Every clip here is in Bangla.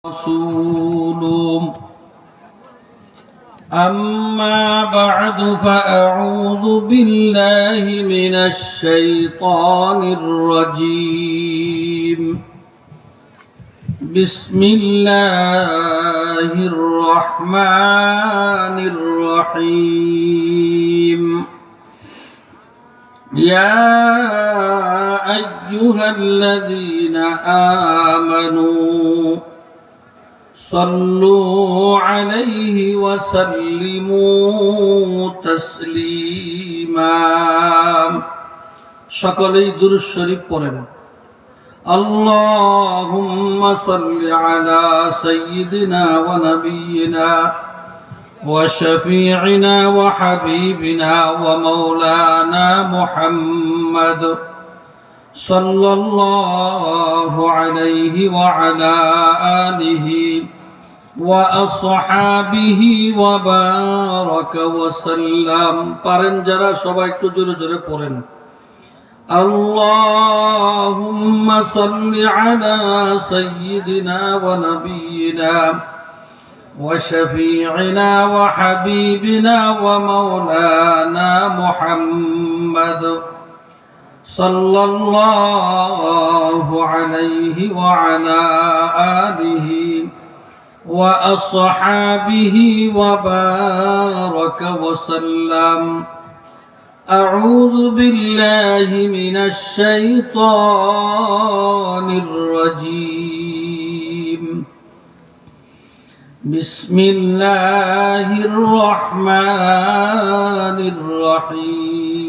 رسول أما بعد فأعوذ بالله من الشيطان الرجيم بسم الله الرحمن الرحيم يا أيها الذين آمنوا صلوا عليه وسلموا تسليما সকলেই দুরূদ শরীফ পড়েন اللهم صل على سيدنا ونبينا وشفيعنا وحبيبنا ومولانا محمد صلى الله عليه وعلى آله وأصحابه وبارك وسلم পারেন যারা সবাই একটু জোরে জোরে পড়েন اللهم صل على سيدنا ونبينا وشفيعنا وحبيبنا ومولانا محمد صلى الله عليه وعلى آله وأصحابه وبارك وسلم أعوذ بالله من الشيطان الرجيم بسم الله الرحمن الرحيم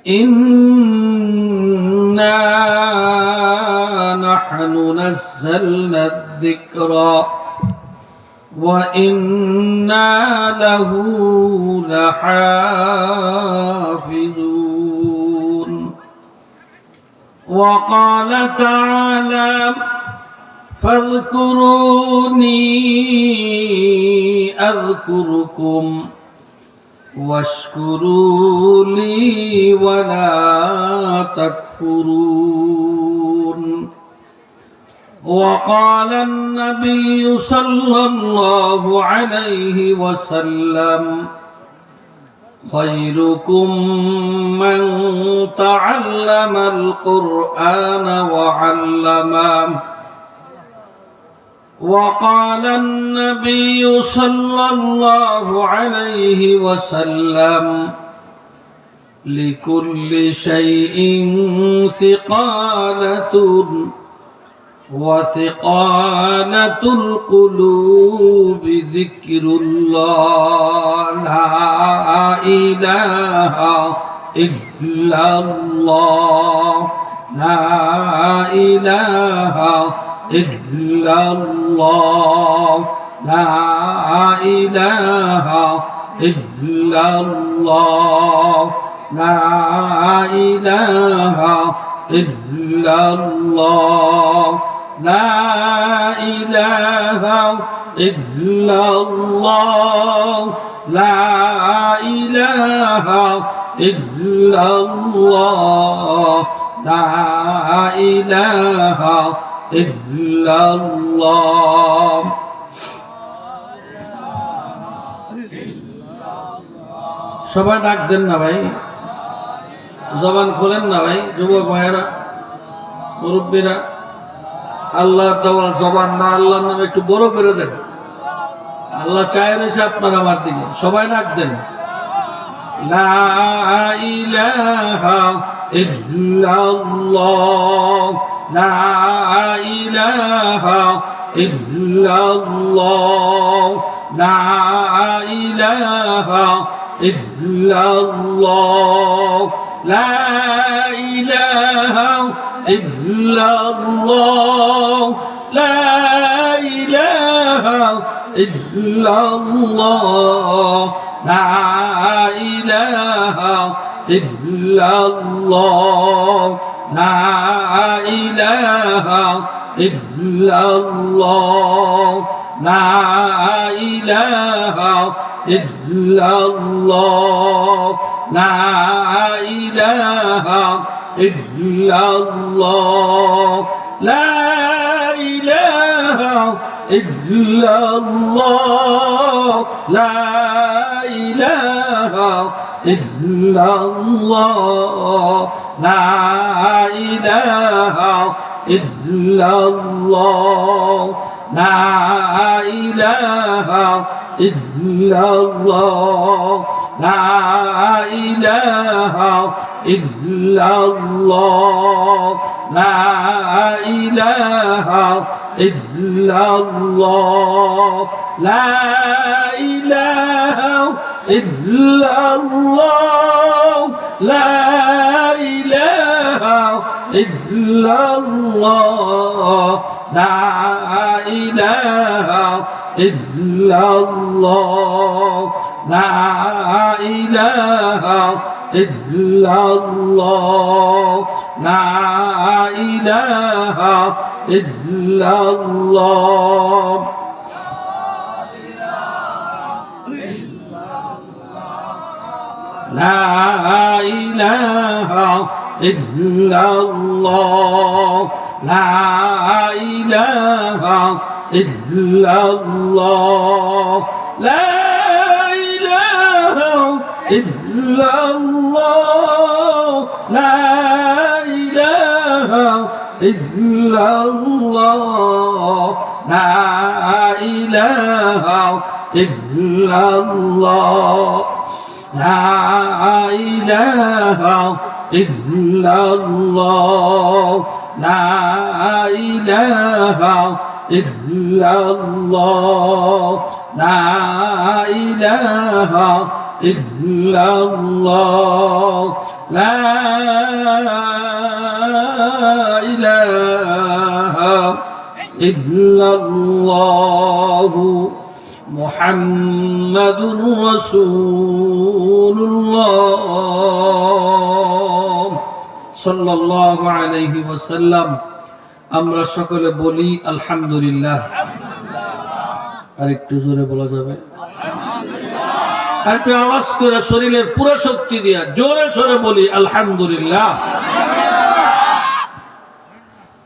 إنا نحن نزلنا الذكر وإنا له لحافظون وقال تعالى فاذكروني أذكركم واشكروا لي ولا تكفرون وقال النبي صلى الله عليه وسلم خيركم من تعلم القرآن وعلمه وقال النبي صلى الله عليه وسلم لكل شيء ثقالة وثقالة القلوب ذكر الله لا إله إلا الله لا إله إلا الله لا إله إلا الله لا إله إلا الله لا إله إلا الله لا إله إلا الله لا إله إلا الله সবাই ডাক দেন না ভাই জবান খোলেন না ভাই যুবক ভাইয়েরা মুরব্বীরা আল্লাহ দেওয়া জবান না আল্লাহর নামে একটু বড় করে দেন আল্লাহ চায় রয়েছে আপনার আমার দিকে সবাই ডাক দেন লা ইলাহা ইল্লাল্লাহ লা ইলাহা ইল্লাল্লাহ লা ইলাহা ইল্লাল্লাহ লা ইলাহা ইল্লাল্লাহ লা ইলাহা ইল্লাল্লাহ লা ইলাহা ইল্লাল্লাহ লা ইলাহা ইল্লাল্লাহ লা ইলাহা ইল্লাল্লাহ লা ইলাহা ইল্লাল্লাহ লা ইল্লাল্লাহ লা ইলাহা ইল্লাল্লাহ লা ইলাহা ইল্লাল্লাহ লা ইলাহা ইল্লাল্লাহ লা ইলাহা ইল্লাল্লাহ লা ইলাহা ইল্লাল্লাহ লা ইলাহা ইল্লাল্লাহ লা ইলাহা ইল্লাল্লাহ লা ইলাহা ইল্লাল্লাহ লা ইলাহা ইল্লাল্লাহ লা ইলাহা ইল্লাল্লাহ লা ইলাহা ইল্লাল্লাহ লা ইলাহা ইল্লাল্লাহ লা ইলাহা ইল্লাল্লাহ লা ইলাহা ইল্লাল্লাহ লা ইলাহা ইল্লাল্লাহ লা ইলাহা ইল্লাল্লাহ লা ইলাহা ইল্লাল্লাহ লা ইলাহা ইল্লাল্লাহ লা ইলাহা ইল্লাল্লাহ মুহাম্মাদুর রাসূলুল্লাহ সাল্লাল্লাহু আলাইহি ওয়াসাল্লাম। আমরা সকলে বলি আলহামদুলিল্লাহ। আর একটু জোরে বলা যাবে? একটু আওয়াজ করে শরীরের পুরো শক্তি দিয়া জোরে সোরে বলি আলহামদুলিল্লাহ।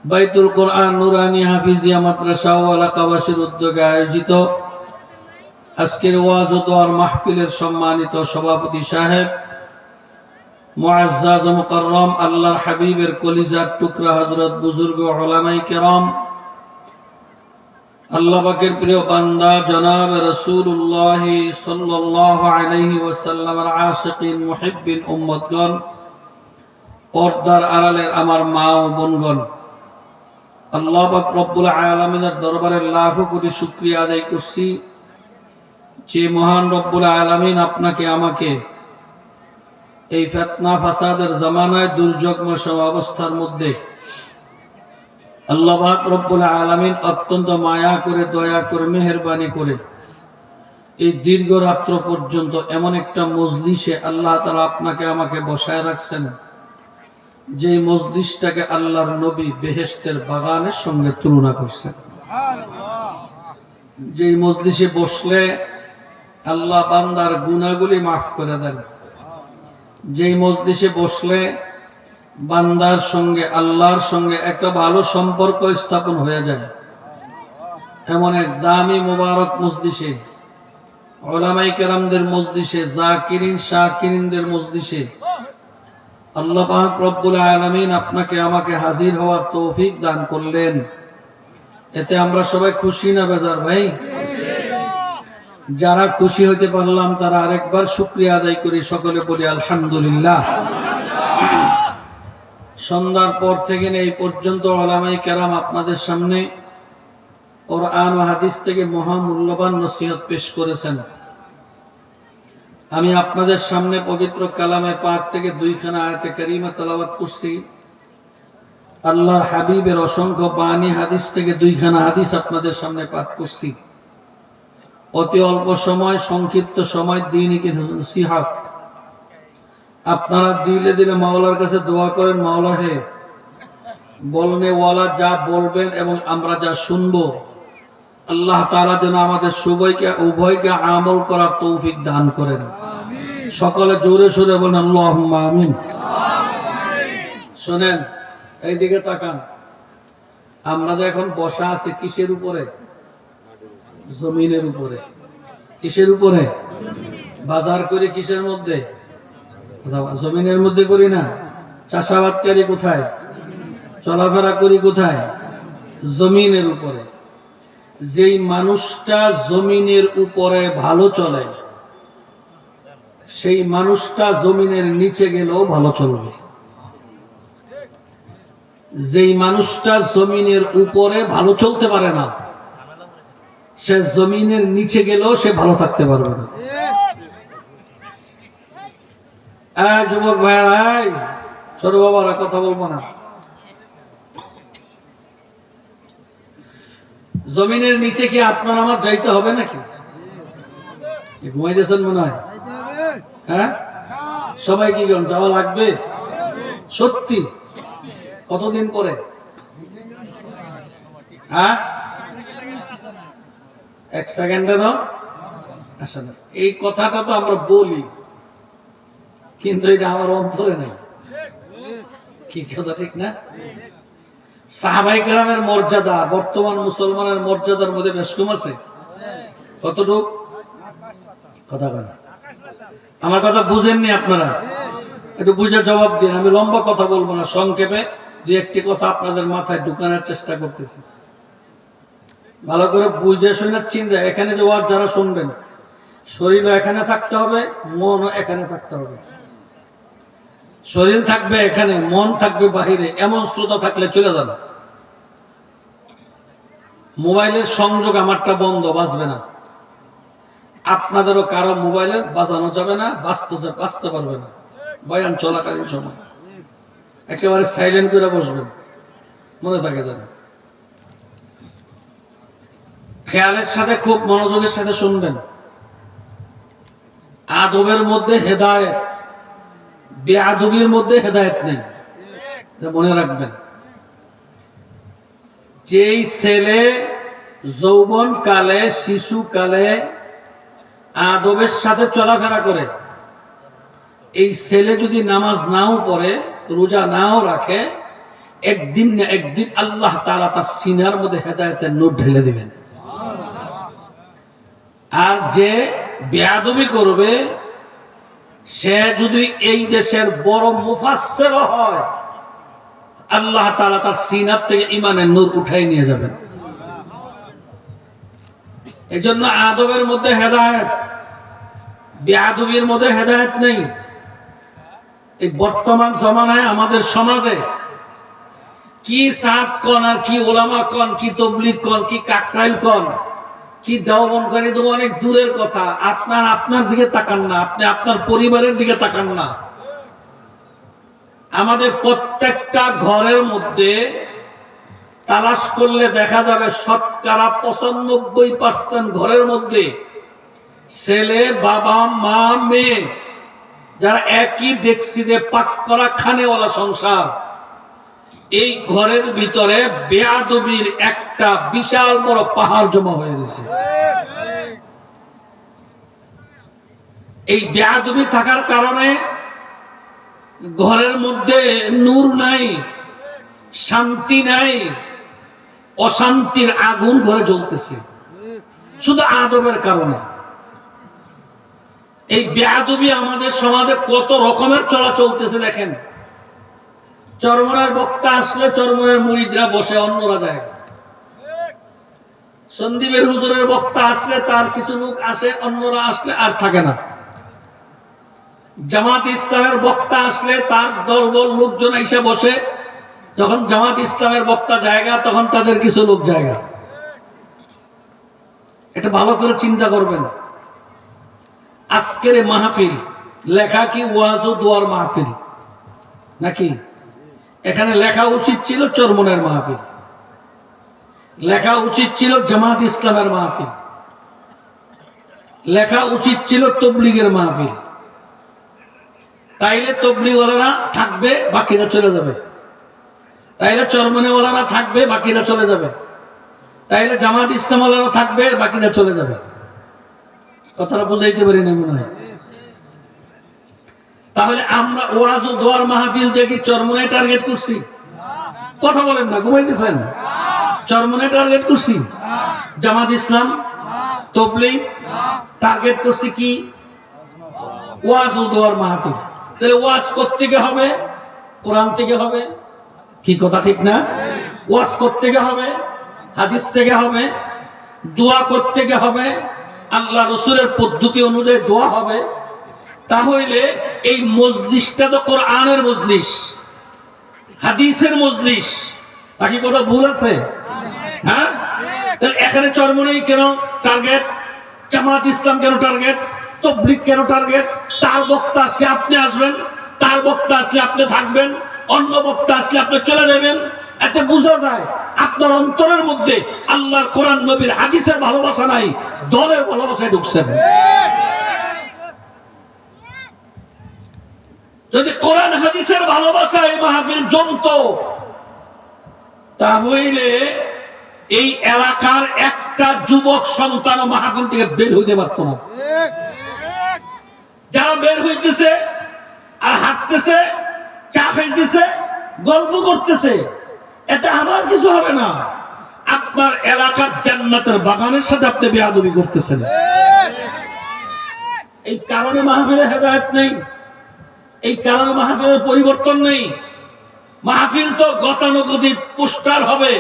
বাইতুল কোরআন নুরানি হাফিজিয়া মাদ্রাসা ও এলাকাবাসীর উদ্যোগে আয়োজিত আজকের ওয়াজ ও দোয়ার মাহফিলের সম্মানিত সভাপতি সাহেব মুআজ্জাজ ও মুকাররম আল্লাহর হাবিবের কলিজার টুকরা হযরত বুজুর্গ উলামায়ে কেরাম, আল্লাহ পাকের প্রিয় বান্দা জনাব রাসূলুল্লাহ সাল্লাল্লাহু আলাইহি ওয়াসাল্লামের আশিকিন মুহিব্বিন উম্মতগণ, পর্দার আড়ালের আমার মা ও বোনগণ, আল্লাহ পাক রব্বুল আলামিনের দরবারে লাখো কোটি শুকরিয়া আদায় করছি যে মহান রব্বুল আলামিন আপনাকে আমাকে এই ফিতনা ফাসাদের জামানায় দুর্যোগময় অবস্থার মধ্যে আল্লাহ পাক রব্বুল আলামিন অত্যন্ত মায়া করে দয়া করে মেহেরবানি করে এই দীর্ঘ রাত্র পর্যন্ত এমন একটা মজলিসে আল্লাহ তাআলা আপনাকে আমাকে বসায় রাখছেন যে মজলিসটাকে আল্লাহর নবী বেহেশতের বাগানের সঙ্গে তুলনা করছেন। যে মজলিসে বসলে আল্লাহ বান্দার গুনাহগুলি মাফ করে দেন, যেই মজলিসে বসলে বান্দার সঙ্গে আল্লাহর সঙ্গে একটা ভালো সম্পর্ক স্থাপন হয়ে যায়, এমন এক দামি মুবারক মজলিসে, উলামায়ে কেরামদের মজলিসে, জাকিরিন শাকিরিনদের মজলিসে আল্লাহ পাক রব্বুল আলামিন আপনাকে আমাকে হাজির হওয়ার তৌফিক দান করলেন। এতে আমরা সবাই খুশি না বেজার ভাই? যারা খুশি হতে পারলাম তারা আরেকবার শুকরিয়া আদায় করি, সকলে বলি আলহামদুলিল্লাহ। সন্ধ্যার পর থেকে এই পর্যন্ত উলামায়ে কেরাম আপনাদের সামনে কোরআন ও হাদিস থেকে মহামূল্যবান নসিহত পেশ করেছেন। আমি আপনাদের সামনে পবিত্র কালামে পাক থেকে দুইখানা আয়াতে কারিমা তেলাওয়াত করছি। আল্লাহর হাবিবের অসংখ্য বাণী হাদিস থেকে দুইখানা হাদিস আপনাদের সামনে পাঠ করছি। অতি অল্প সময়, সংক্ষিপ্ত সময় দ্বীনি নসিহত আপনারা দিলে দিলে মাওলার কাছে দোয়া করেন, মাওলা হে বলনে ওয়ালা যা বলবেন এবং আমরা যা শুনবো আল্লাহ তাআলা যেন আমাদের উভয়কে আমল করার তৌফিক দান করেন। সকলে জোরে সোরে বলেন আল্লাহুম্মা আমিন। শোনেন, এইদিকে তাকান। আমরা এখন বসা আছি কিসের উপরে? জমিনের উপরে। কিসের উপরে? বাজার করি কিসের মধ্যে? জমিনের মধ্যে করি না। চাষাবাদকারী কোথায়? চলাফেরা করি কোথায়? জমিনের উপরে। যেই মানুষটা জমিনের উপরে ভালো চলে, সেই মানুষটা জমিনের নিচে গেলেও ভালো চলবে। যেই মানুষটা জমিনের উপরে ভালো চলতে পারে না, সে জমিনের নিচে গেলেও সে ভালো থাকতে পারবে না। যুবক ভাইরা, ছোট বাবারা কথা বলবো না। জমিনের নিচে কি আপনার আমার যাইতে হবে নাকি? ঘুমাইতেছেন মনে হয়? হ্যাঁ, সবাই কি যাওয়া লাগবে? সত্যি? কতদিন পরে? হ্যাঁ, এক সেকেন্ডেরও আসলে এই কথাটা তো আমরা বলি, কিন্তু এটা আমার অন্তরে নেই। কি কথা ঠিক না? সাহাবায়ে কেরামের মর্যাদা বর্তমান মুসলমানের মর্যাদার মধ্যে বেশ কম আছে। কতটুক? কথা বলা, আমার কথা বুঝেননি আপনারা? একটু বুঝে জবাব দিন। আমি লম্বা কথা বলবো না, সংক্ষেপে দুই একটি কথা আপনাদের মাথায় ঢুকানোর চেষ্টা করতেছি। ভালো করে বুঝে শোনার চিন্তা। এখানে যে ওয়াজ যারা শুনবেন, শরীরও এখানে থাকতে হবে, মনও এখানে থাকতে হবে। শরীর থাকবে এখানে, মন থাকবে বাহিরে, এমন শ্রোতা থাকলে চলে যাবে। মোবাইলের সংযোগ আমারটা বন্ধ, বাজবে না। আপনাদেরও কারো মোবাইলে বাজানো যাবে না, বাঁচতে পারবে না। বয়ান চলাকালীন সময় একেবারে সাইলেন্ট করে বসবেন, মনে থাকে যাবে। খেয়ালের সাথে, খুব মনোযোগের সাথে শুনবেন। আদবের মধ্যে হেদায়েত, বেআদবির মধ্যে হেদায়েত নেই, মনে রাখবেন। যেই ছেলে যৌবন কালে, শিশু কালে আদবের সাথে চলাফেরা করে, এই ছেলে যদি নামাজ নাও পড়ে, রোজা নাও রাখে, একদিন না একদিন আল্লাহ তাআলা তার সিনার মধ্যে হেদায়েতের নূর ঢেলে দিবেন। আর যে বেয়াদবি করবে, সে যদি এই দেশের বড় মুফাসসির হয়, আল্লাহ তাআলা তার সিনার থেকে ঈমানের নূর উঠাই নিয়ে যাবেন। এজন্য আদবের মধ্যে হেদায়েত, বেয়াদবির মধ্যে হেদায়েত নেই। এই বর্তমান জমানায় আমাদের সমাজে কি সাত কন আর কি ওলামা কন, কি তবলিগ কন, কি কাকরাইল কন, কি দেওবন্দ তো অনেক দূরের কথা। আপনার দিকে তাকান না, আপনি আপনার পরিবারের দিকে তাকান না। আমাদের প্রত্যেকটা ঘরের মধ্যে তালাশ করলে দেখা যাবে শতকরা ৯৫% ঘরের মধ্যে ছেলে, বাবা, মা, মেয়ে, যারা একই ডেক্সিতে পাক করা খানেওয়ালা সংসার, এই ঘরের ভিতরে বেয়াদবির একটা বিশাল বড় পাহাড় জমা হয়ে গেছে। এই বেয়াদবি থাকার কারণে ঘরের মধ্যে নূর নাই, শান্তি নাই, অশান্তির আগুন ঘরে জ্বলতেছে, শুধু আদবের কারণে। এই বেয়াদবি আমাদের সমাজে কত রকমের চলা চলতেছে দেখেন। চরমনার বক্তা আসলে চরমনের মুরিদরা বসে, অন্যরা যায়। সন্দীপের হুজুরের বক্তা আসলে তার কিছু লোক আসে, অন্যরা আসলে আর থাকে না। জামাত ইসলামের বক্তা আসলে তার দলবল লোকজন এসে বসে, যখন জামাত ইসলামের বক্তা জায়গা, তখন তাদের কিছু লোক জায়গা। এটা ভালো করে চিন্তা করবেন। আজকের মাহফিল লেখা কি ওয়াজ ও দোয়ার মাহফিল নাকি? এখানে লেখা উচিত ছিল চরমনের মাহফিল, লেখা উচিত ছিল জামাত ইসলামের মাহফিল, লেখা উচিত ছিল তবলিগের মাহফিল। তাইলে তবলিগওয়ালারা থাকবে, বাকিরা চলে যাবে। তাইলে চরমনেওয়ালারা থাকবে, বাকিরা চলে যাবে। তাইলে জামাত ইসলামওয়ালারা থাকবে, বাকিরা চলে যাবে। কথাটা বুঝাইতে পারি না মনে হয়? তাহলে আমরা ওয়াজ ও দোয়ার মাহফিল দেখি চরমনে টার্গেট করছি? কথা বলেন না, ঘুমাইতেছেন? চরমনে টার্গেট করছি? জামাত ইসলাম, তাবলীগ টার্গেট করছে কি? ওয়াজ ও দোয়ার মাহফিল। তাহলে ওয়াজ কোত্থেকে হবে? কোরআন থেকে হবে। কি কথা ঠিক না? ওয়াজ কোত্থেকে হবে? হাদিস থেকে হবে। দোয়া কোত্থেকে হবে? আল্লাহ রাসূলের পদ্ধতি অনুযায়ী দোয়া হবে। তাহলে এই মজলিসটা তো কোরআনের মজলিস, হাদিসের মজলিস। বাকি কথা ভুল আছে? হ্যাঁ, তাহলে এখানে চরমনাই কেন টার্গেট? জামাত ইসলাম কেন টার্গেট? তাবলীগ কেন টার্গেট? তার বক্তা আসলে আপনি আসবেন, তার বক্তা আসলে আপনি থাকবেন, অন্য বক্তা আসলে আপনি চলে যাবেন। এতে বোঝা যায় আপনার অন্তরের মধ্যে আল্লাহর কোরআন নবীর হাদিসের ভালোবাসা নাই, দলের ভালোবাসায় ঢুকছেন। যদি কোরআন হাদিসের ভালোবাসায় মাহফিল জমত, তাহলে এই এলাকার একটা যুবক সন্তান মাহফিল থেকে বের হইতে পারত না। যারা বের হইতেছে আর হাঁটতেছে, চা খাইতেছে, গল্প করতেছে, এতে আমার কিছু হবে না। আপনার এলাকার জান্নাতের বাগানের সাথে আপনি বেয়াদবি করতেছেন। এই কারণে মাহফিলে হেদায়েত নেই, এই কারণে মাহফিলের পরিবর্তন নেই। মাহফিল তো গতানুগতিক পোস্টার হবে,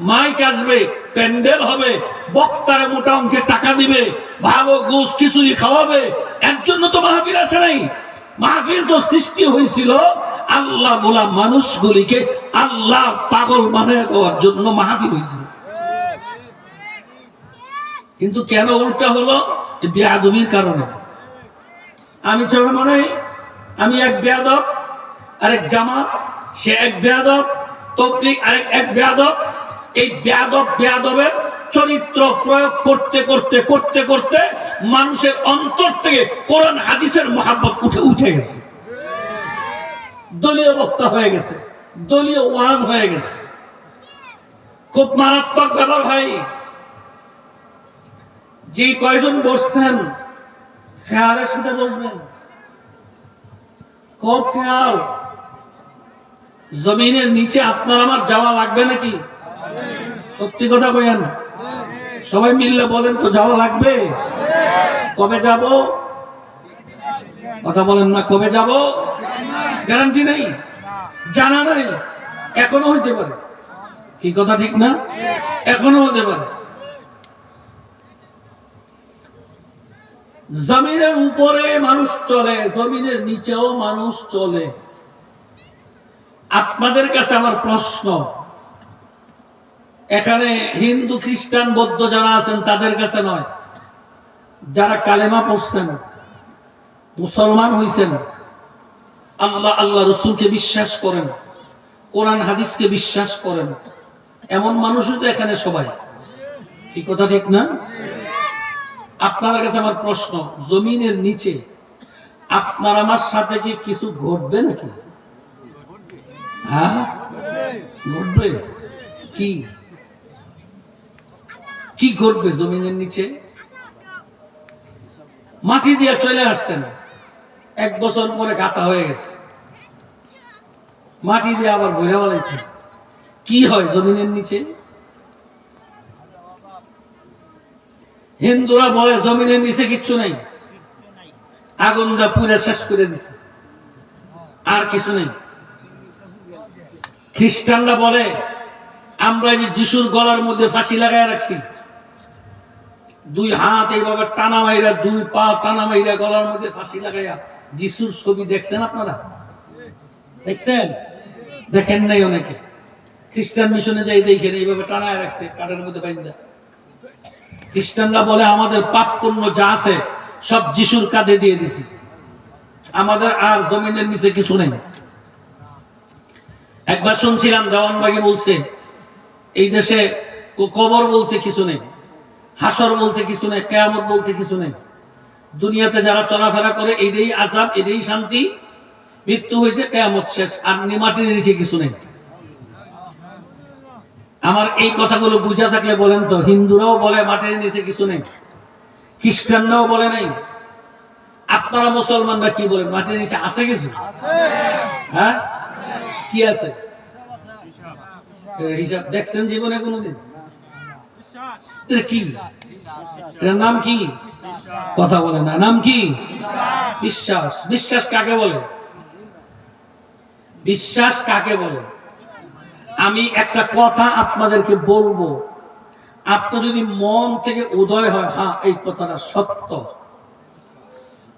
মাইক আসবে, প্যান্ডেল হবে, বক্তারে মোটা অঙ্কে টাকা দিবে, ভালো গোস খিচুড়ি খাওয়াবে, এর জন্য তো মাহফিল আসে নাই। মাহফিল তো সৃষ্টি হয়েছিল আল্লাহ বলা মানুষগুলিকে আল্লাহ পাগল বানিয়ে দেওয়ার জন্য মাহফিল হয়েছিল। কিন্তু কেন উল্টা হলো? বেয়াদবির কারণে। আমি চলো মনে আমি এক বেয়াদব, আরেক জামাত সে এক বেয়াদব, তাবলীগ আরেক এক বেয়াদব। এই বেয়াদব বেয়াদবের চরিত্র প্রয়োগ করতে করতে করতে করতে মানুষের অন্তর থেকে কোরআন হাদিসের মহাব্বত উঠে গেছে। দলীয় বক্তা হয়ে গেছে, দলীয় ওয়াজ হয়ে গেছে। খুব মারাত্মক ব্যাপার ভাই। যে কয়জন বসছেন খেয়ালের সাথে বসবেন, খুব খেয়াল। জমিনের নিচে আপনার আমার যাওয়া লাগবে নাকি? সত্যি কথা বলেন, সবাই মিললে বলেন তো যাওয়া লাগবে। কবে যাব? কথা বলেন না, কবে যাব? গ্যারান্টি নেই, জানা নাই, এখনো হইতে পারে। কি কথা ঠিক না? এখনো হতে পারে। জমিনের উপরে মানুষ চলে, জমিনের নিচেও মানুষ চলে। আপনাদের কাছে আমার প্রশ্ন, এখানে হিন্দু খ্রিস্টান বৌদ্ধ যারা আছেন তাদের কাছে নয়, যারা কালেমা পড়ছেন, মুসলমান হইছেন, আল্লাহ আল্লাহ রসুলকে বিশ্বাস করেন, কোরআন হাদিসকে বিশ্বাস করেন, এমন মানুষই তো এখানে সবাই। কি কথা ঠিক না? আপনার কাছে আমার প্রশ্ন, জমিনের নিচে আপনার আমার সাথে কি কিছু ঘটবে নাকি? হ্যাঁ, ঘটবে। কি কি ঘটবে জমিনের নিচে? মাটি দিয়ে চলে আসছেন, এক বছর পরে গাঁথা হয়ে গেছে, মাটি দিয়ে আবার বইরা বলেছে। কি হয় জমিনের নিচে? হিন্দুরা বলে জমিনের নিচে কিচ্ছু নাই, আগুন দা পুরা শেষ করে দিছে, আর কিছু নেই। খ্রিস্টানরা বলে আমরা যে যিশুর গলার মধ্যে ফাঁসি লাগায় রাখছি, দুই হাত এইভাবে টানা মাইরা, দুই পা টানা মাইরা গলার মধ্যে ফাঁসি লাগাইয়া যিশুর ছবি দেখছেন আপনারা? দেখছেন? দেখেন নাই অনেকে। খ্রিস্টান মিশনে যাই দেখেন এইভাবে টানায় রাখছে কাঠের মধ্যে বাইন্দা। খ্রিস্টানরা বলে আমাদের পাপ পুণ্য যা আছে সব যিশুর কাঁধে দিয়ে দিছি, আমাদের আর জমিনের নিচে কিছু নেই। একবার শুনছিলাম দেওয়ানবাগি বলছে এই দেশে কবর বলতে কিছু নেই, হাসর বলতে কিছু নেই, কিয়ামত বলতে কিছু নেই। দুনিয়াতে যারা চলাফেরা করে এটাই আযাব, এটাই শান্তি, মৃত্যু হয়েছে, কিয়ামত শেষ, আর মাটির নিচে কিছু নেই। আমার এই কথাগুলো বুঝা থাকলে বলেন তো, হিন্দুরাও বলে মাটির নিচে কিছু নেই, খ্রিস্টানরাও বলে নাই, আপনারা মুসলমানরা কি বলেন? মাটির নিচে আছে কিছু? হ্যাঁ, কি আছে? হিসাব দেখছেন জীবনে কোনোদিন? এটা কি? এটার নাম কি? কথা বলে না, নাম কি? বিশ্বাস। বিশ্বাস কাকে বলে? বিশ্বাস কাকে বলে? আমি একটা কথা আপনাদেরকে বলবো, আপনার যদি মন থেকে উদয় হয়, হ্যাঁ এই কথাটা সত্য,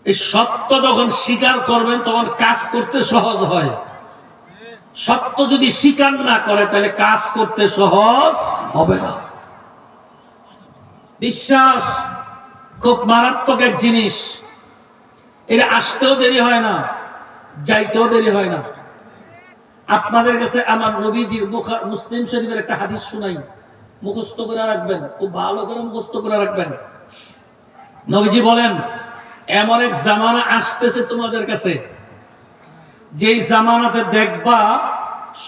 এই সত্য যখন স্বীকার করবেন তখন কাজ করতে সহজ হয়। সত্য যদি স্বীকার না করে তাহলে কাজ করতে সহজ হবে না। বিশ্বাস খুব মারাত্মক এক জিনিস। এটা আসতেও দেরি হয় না, যাইতেও দেরি হয় না। আপনাদের কাছে আমার নবীজির মুসলিম শরীফের একটা হাদিস শুনাই, মুখস্থ করে রাখবেন, খুব ভালো করে মুখস্থ করে রাখবেন। নবীজি বলেন, এমন এক জামানা আসতেছে তোমাদের কাছে, যেই জামানাতে দেখবা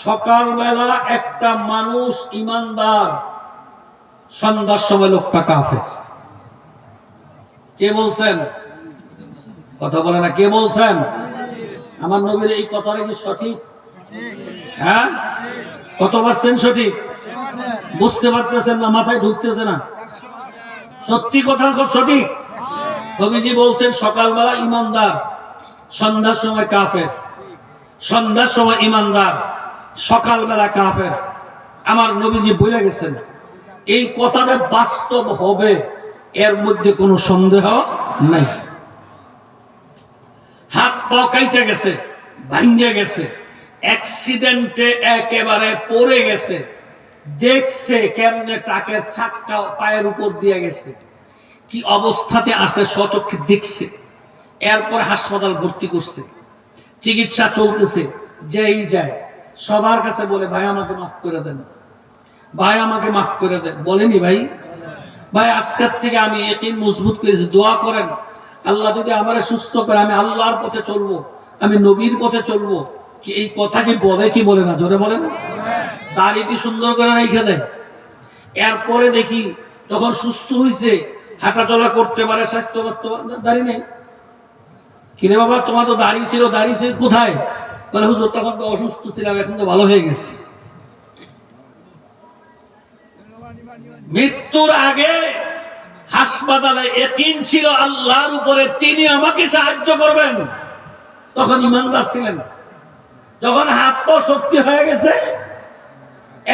সকালবেলা একটা মানুষ ইমানদার, সন্ধ্যার সময় লোকটা কাফের। কে বলছেন? কথা বলে না, কে বলছেন? আমার নবীর এই কথাটা কি সঠিক? হ্যাঁ, কত পার্সেন্ট সঠিক? বুঝতে পারতেছেন না, মাথায় ঢুকতেছে না? সত্যি কথা খুব সঠিক। নবীজি বলছেন সকালবেলা ইমানদার, সন্ধ্যার সময় কাফের। সন্ধ্যার সময় ইমানদার, সকালবেলা কাফের। আমার নবীজি বলে গেছেন এই কথাটা বাস্তব হবে, এর মধ্যে কোনো সন্দেহ নাই। হাত পা কাইটে গেছে, ভাঙ্গে গেছে, অ্যাক্সিডেন্টে একেবারে পড়ে গেছে, দেখছে কেমনে ট্রাকের চাক্কা পায়ের উপর দিয়ে গেছে, কি অবস্থাতে আছে স্বচক্ষে দেখছে। এরপর হাসপাতাল ভর্তি করছে, চিকিৎসা চলতেছে। যেই যায় সবার কাছে বলে, ভাই আমাকে মাফ করে দেন, ভাই আমাকে মাফ করে দেন। বলেনি ভাই? ভাই আজকের থেকে আমি ইয়াকিন মজবুত করেছি, দোয়া করেন আল্লাহ যদি আমারে সুস্থ করে, আমি আল্লাহর পথে চলবো, আমি নবীর পথে চলবো। কি এই কথা কি বলে কি বলে না? জোরে বলেন। দাড়িটি সুন্দর করে রেখে দেয়। এরপরে দেখি তখন সুস্থ হয়েছে, হাঁটা চলা করতে পারে, স্বাস্থ্য দাড়ি নেই। কিরে বাবা, তোমার তো দাড়ি ছিল, দাড়ি ছিল কোথায়? বলে হুজুর তখন তো অসুস্থ ছিলাম, এখন তো ভালো হয়ে গেছে। মৃত্যুর আগে হাসপাতালে ইয়াকিন ছিল আল্লাহর উপরে, তিনি আমাকে সাহায্য করবেন, তখন ইমানদার ছিলেন। যখন হাত পা শক্তি হয়ে গেছে,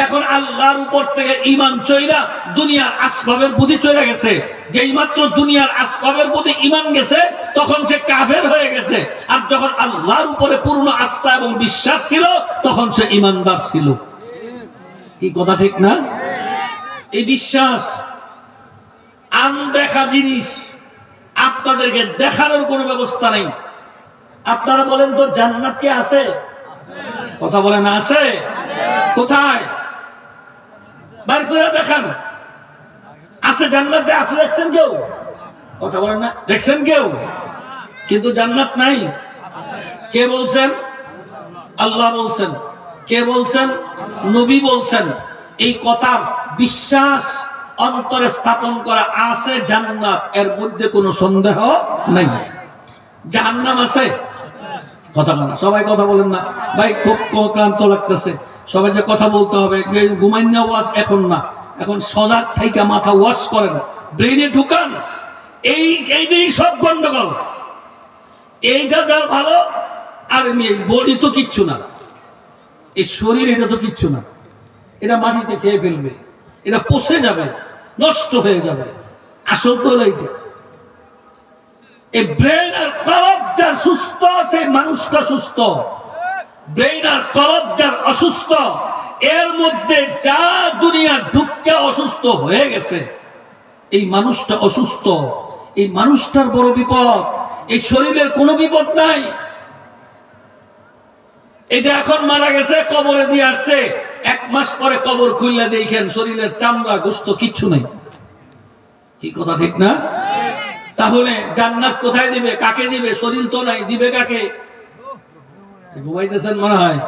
এখন আল্লাহর উপর থেকে ঈমান চইলা দুনিয়ার আসবাবের প্রতি চলে গেছে। যেই মাত্র দুনিয়ার আসবাবের প্রতি ঈমান গেছে, তখন সে কাফের হয়ে গেছে। আর যখন আল্লাহর উপরে পূর্ণ আস্থা এবং বিশ্বাস ছিল, তখন সে ঈমানদার ছিল। এই কথা ঠিক না? এই বিশ্বাস আনদেখা জিনিস, আপনাদেরকে দেখানোর কোনো ব্যবস্থা নেই। আপনারা বলেন তো জান্নাত কি আছে? কথা বলেন, আছে? কোথায়? বার করে দেখান। আছে, জান্নাতে আছে, দেখছেন কেউ? কথা বলেন না, দেখছেন কেউ? কিন্তু জান্নাত নাই। কে বলছেন? আল্লাহ বলছেন। কে বলছেন? নবী বলছেন। এই কথা বিশ্বাস অন্তরে স্থাপন করা, আছে জান্নাত, এর মধ্যে কোনো সন্দেহ নাই। জাহান্নাম আছে? কথা বলেন, সবাই কথা বলেন না ভাই, খুব ক্লান্ত লাগতেছে। সবাই যে কথা বলতে হবে, ঘুমাই না ওয়াশ এখন না, এখন সজাগ থেকে মাথা ওয়াশ করেন, ব্রেনে ঢুকান। এই সব গন্ডগোল, এইটা যার ভালো। আর বডি তো কিচ্ছু না, এই শরীর এটা তো কিচ্ছু না, এটা মাটিতে খেয়ে ফেলবে, এটা পচে যাবে, নষ্ট হয়ে যাবে। আসল তো এইটা। এই ব্রেন আর কলব যার সুস্থ, সেই মানুষটা সুস্থ। ব্রেন আর কলব যার অসুস্থ, এর মধ্যে যা দুনিয়া ঢুকে অসুস্থ হয়ে গেছে, এই মানুষটা অসুস্থ। এই মানুষটার বড় বিপদ। এই শরীরের কোনো বিপদ নাই। এটা এখন মারা গেছে, কবরে দিয়ে আসছে, 1 মাস পরে কবর খুললে দেখেন শরীরের চামড়া গোশত কিচ্ছু নেই। কি কথা ঠিক না? তাহলে জান্নাত কোথায় দিবে? কাকে দিবে? শরীর তো নাই, দিবে কাকে? ঘুমাইতেছেন মনে হয়।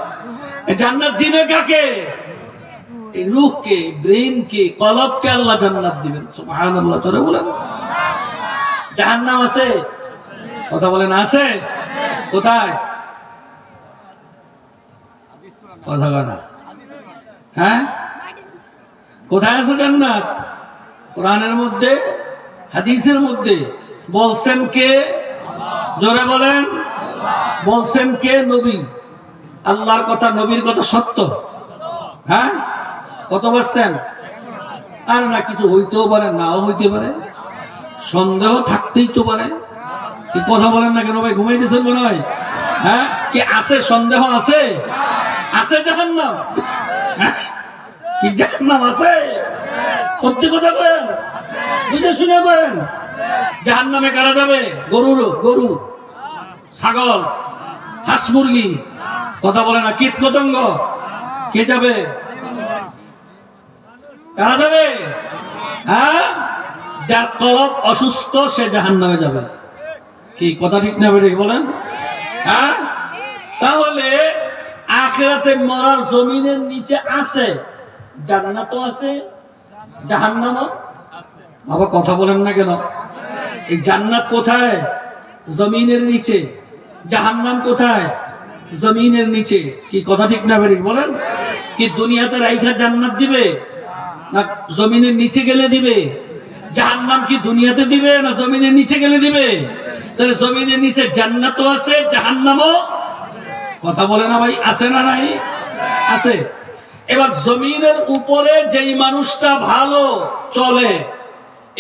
জান্নাত দিবে কাকে? এই রূহকে, ব্রেইনকে, কলবকে আল্লাহ জান্নাত দিবেন। সুবহানাল্লাহ। তোরে বলেন জাহান্নাম আছে? কথা বলেন, আছে? কোথায়? কথা বলে না। হ্যাঁ, কোথায় আছে জান্নাত? কোরআনের মধ্যে হাদিসের মধ্যে বলছেন কে? জোরে বলেন। বলছেন কে? নবী। আল্লাহর কথা নবীর কথা সত্য। হ্যাঁ, কত পারছেন? আর না কিছু হইতেও পারে, নাও হইতে পারে, সন্দেহ থাকতেই তো পারে। কি কথা বলেন না কেন ভাই? ঘুমাই দিয়েছেন মনে হয়। হ্যাঁ, কি আছে? সন্দেহ আছে? আছে জাহান্নাম? কি জাহান্নাম আছে? সত্যি কথা বলেন, বুঝে শুনে বলেন। জাহান্নামে কারা যাবে? গরু, ছাগল, হাঁস, মুরগি, কথা বলে না, কীট পতঙ্গ। কে যাবে? কারা যাবে? হ্যাঁ, যার কলব অসুস্থ সে জাহান্নামে যাবে। কি কথা ঠিক না বেরিয়ে বলেন? হ্যাঁ, তাহলে আখিরাতে মরার জমিনের নিচে আছে, জান্নাতও আছে, জাহান্নামও। বাবা কথা বলেন না কেন? এই জান্নাত কোথায়? জমিনের নিচে। জাহান্নাম কোথায়? জমিনের নিচে। কি কথা ঠিক না বেরিয়ে বলেন? কি দুনিয়াতে রাইখা জান্নাত দিবে না জমিনের নিচে গেলে দিবে? জাহান্নাম কি দুনিয়াতে দিবে না জমিনের নিচে গেলে দিবে? তাহলে জমিনের নিচে জান্নাতও আছে, জাহান্নামও। কথা বলে না ভাই? আছে না নাই? আছে। এবার জমিনের উপরে যেই মানুষটা ভালো চলে,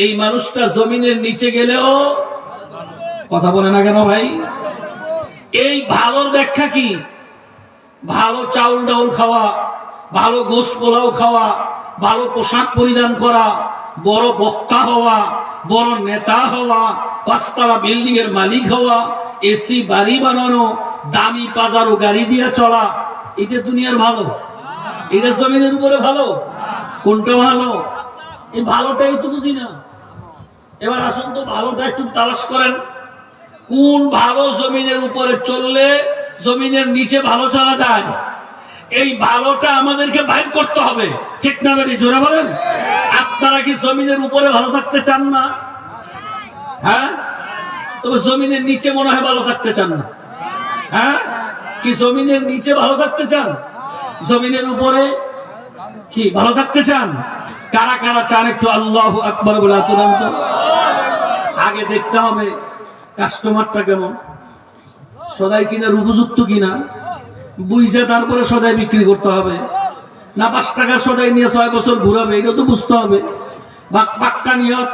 এই মানুষটা জমিনের নিচে গেলেও, কথা বলে না কেন ভাই? এই ভালোর ব্যাখ্যা কি? ভালো চাউল ডাউল খাওয়া, ভালো গোশত পোলাও খাওয়া, ভালো পোশাক পরিধান করা, বড় বক্তা হওয়া, বড় নেতা হওয়া, পাঁচতলা বিল্ডিং এর মালিক হওয়া, এসি বাড়ি বানানো, দামি পাজারো গাড়ি দিয়ে চলা, এটা দুনিয়ার ভালো? এটা জমিনের উপরে ভালো? কোনটা ভালো? এই ভালোটাই তো বুঝি না। এবার আসুন তো ভালোটা একটু তালাশ করেন। কোন ভালো জমিনের উপরে চললে জমিনের নিচে ভালো চলা যায়? এই ভালোটা আমাদেরকে বাইর করতে হবে, ঠিক না বেরি? জোরে বলেন। আপনারা কি জমিনের উপরে ভালো থাকতে চান না? হ্যাঁ, তবে জমিনের নিচে মনে হয় ভালো থাকতে চান না। হ্যাঁ, কি জমিনের নিচে ভালো থাকতে চান? জমিনের উপরে কি ভালো থাকতে চান? কারা কারা চান একটু আল্লাহু আকবার বলে তুলেন তো। আগে দেখতে হবে কাস্টমারটা কেমন, সদাই কিনার উপযুক্ত কিনা, বুঝে তারপরে সদাই বিক্রি করতে হবে। না 5 টাকার সদাই নিয়ে 6 বছর ঘুরাবে, এটা তো বুঝতে হবে। পাক্কা নিয়ত,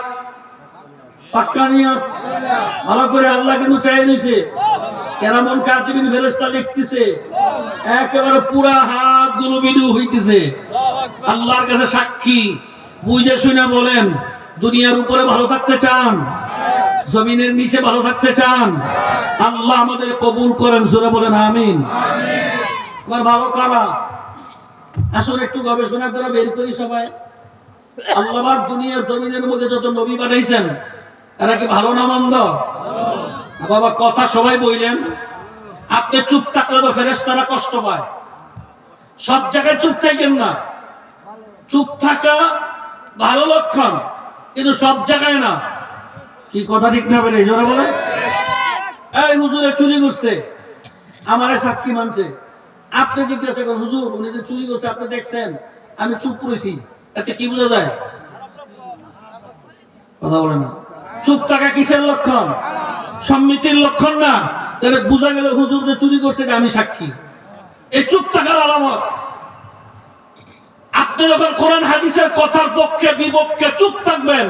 পাক্কা নিয়ত। ভালো করে আল্লাহ কিন্তু চাই নিছে। কেরামন কাতিবিন ফেরেশতা লিখতেছে, একেবারে পুরা হাত গুলো বিদু হইতেছে। আল্লাহর কাছে সাক্ষী, বুঝে শুনে বলেন, দুনিয়ার উপরে ভালো থাকতে চান? জমিনের নিচে ভালো থাকতে চান? আল্লাহ আমাদের কবুল করেন, জোরে বলেন আমিন। এবার ভালো কারা? আসলে একটু গবেষণা করে বের করি সবাই। আল্লাহ দুনিয়ার জমিনের মধ্যে যত নবী পাঠাইছেন, এরা কি ভালো না মন্দ? বাবা কথা সবাই বললেন। আপনি চুপ থাকলে তো ফেরেশতারা কষ্ট পায়। সব জায়গায় চুপ থাকেন না। চুপ থাকা ভালো লক্ষণ, কিন্তু সব জায়গায় না। কি কথা ঠিক না বেরে? জোরে বলে। এই হুজুরে চুরি করছে, আমারে সাক্ষী মানছে। আপনি জিজ্ঞাসা করেন, হুজুর উনি যে চুরি করছে আপনি দেখছেন, আমি চুপ করেছি, এতে কি বোঝা যায়? কথা বলে না। চুপ থাকা কিসের লক্ষণ? সম্মিতির লক্ষণ না। তাহলে বোঝা গেল হুজুর যে চুরি করছে আমি সাক্ষী। এই চুপ থাকার আলামত। আপনি যখন কোরআন হাদিসের কথার পক্ষে বিপক্ষে চুপ থাকবেন,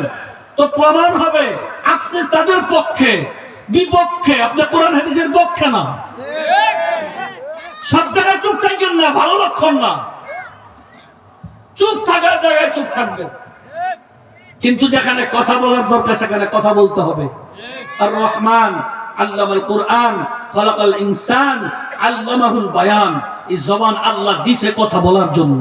তো প্রমাণ হবে আপনি তাদের পক্ষে বিপক্ষে, আপনি কোরআন হাদিসের পক্ষে না। সব জায়গায় চুপ থাকেন না, ভালো লক্ষণ না। চুপ থাকার জায়গায় চুপ থাকবেন, কিন্তু যেখানে কথা বলার দরকার সেখানে কথা বলতে হবে। আর রহমান আল্লামাল কুরআন খালাকাল ইনসান আল্লামাহুল বায়ান। এই জবান আল্লাহ দিছে কথা বলার জন্য।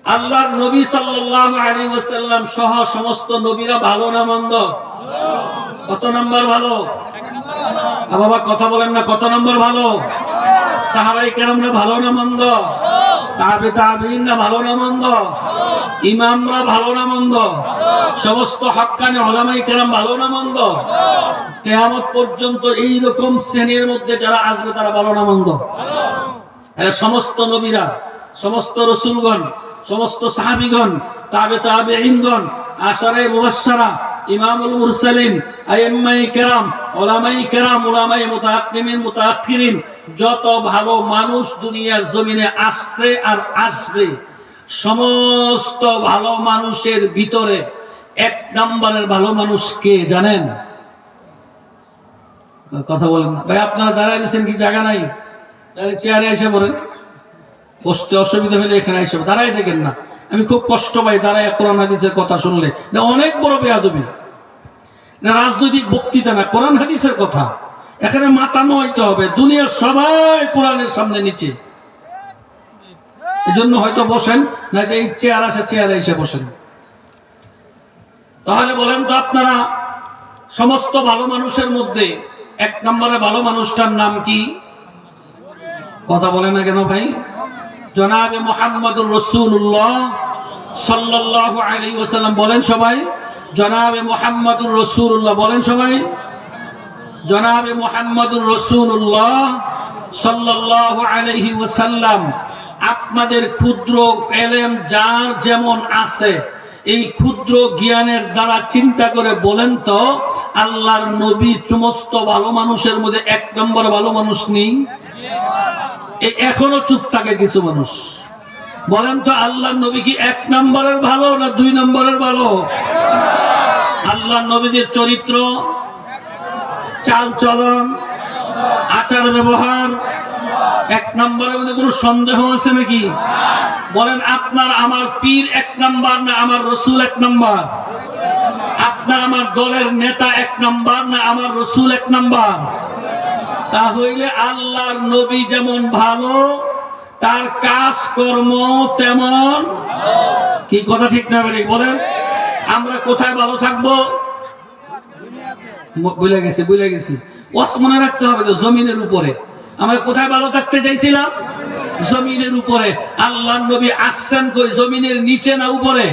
আল্লাহর নবী সাল্লাল্লাহু আলাইহি ওয়াসাল্লাম সহ সমস্ত নবীরা ভালো না মন্দ? কত নম্বর ভালো? বাবা কথা বলেন না, কত নম্বর ভালো? সাহাবায়ে কেরামরা ভালো না মন্দ? তাবিঈনরা ভালো না মন্দ? ইমামরা ভালো না মন্দ? সমস্ত হক্কানি উলামায়ে কেরাম ভালো না মন্দ? কিয়ামত পর্যন্ত এই রকম শ্রেণীর মধ্যে যারা আসবে তারা ভালো না মন্দ? সমস্ত নবীরা, সমস্ত রাসূলগণ, সমস্ত সাহাবীগণ, তাবেঈনগণ, আশারে মুবাশশারা, ইমামুল মুরসালিন, আইম্মায়ে কেরাম, উলামায়ে কেরাম, উলামায়ে মুতাআক্কিমিন, মুতাআখিরিন, যত ভালো মানুষ দুনিয়ার জমিনে আসছে আর আসবে, সমস্ত ভালো মানুষের ভিতরে এক নম্বরের ভালো মানুষ কে জানেন? কথা বলেন না ভাই। আপনারা দাঁড়ায় গেছেন, কি জায়গা নাই? দাঁড়িয়ে চেয়ারে এসে বলেন, বসতে অসুবিধা হলে এখানে এসে দাঁড়াই দেখেন না। আমি খুব কষ্ট পাই দাঁড়ায় কোরআন হাদিসের কথা শুনলে। না, অনেক বড় বেয়াদবি। না রাজনৈতিক বক্তৃতা না, কোরআন হাদিসের কথা। এখানে মাথা নোয়াইতে হবে। দুনিয়ার সবাই কোরআনের সামনে নিচে, এজন্য হয়তো বসেন, না এই চেয়ার আসে, চেয়ারে এসে বসেন। তাহলে বলেন তো আপনারা, সমস্ত ভালো মানুষের মধ্যে এক নম্বরে ভালো মানুষটার নাম কি? কথা বলে না কেন ভাই? জনাবে মুহাম্মদুর রাসূলুল্লাহ সাল্লাল্লাহু আলাইহি ওয়াসাল্লাম। বলেন সবাই, জনাবে মুহাম্মদুর রাসূলুল্লাহ। বলেন সবাই, জনাবে মুহাম্মদুর রাসূলুল্লাহ সাল্লাল্লাহু আলাইহি ওয়াসাল্লাম। আপনাদের ক্ষুদ্র এলেম যার যেমন আছে, এই ক্ষুদ্র জ্ঞানের দ্বারা চিন্তা করে বলেন তো, আল্লাহর নবী সমস্ত ভালো মানুষের মধ্যে এক নম্বর ভালো মানুষ নেই? এখনো চুপ থাকে কিছু মানুষ। বলেন তো, আল্লাহর নবী কি এক নম্বরের ভালো না দুই নম্বরের ভালো? আল্লাহর নবীদের চরিত্র, চাল চলন, আচার ব্যবহার এক নম্বরের মধ্যে কোনো সন্দেহ আছে নাকি? বলেন, আপনার আমার পীর এক নম্বর না আমার রসুল এক নম্বর? আপনার আমার দলের নেতা এক নম্বর না আমার রসুল এক নম্বর? তাহলে আল্লাহর নবী যেমন ভালো, তার কাজ কর্ম তেমন। কি কথা ঠিক না বলি? বলেন, আমরা কোথায় ভালো থাকবো? ভুলে গেছি। মনে রাখতে হবে তো, জমিনের উপরে। আমরা কোথায় ভালো থাকতে চাইছিলাম? জমিনের উপরে। আল্লাহর নবী আসছেন কই? জমিনের নিচে না উপরে?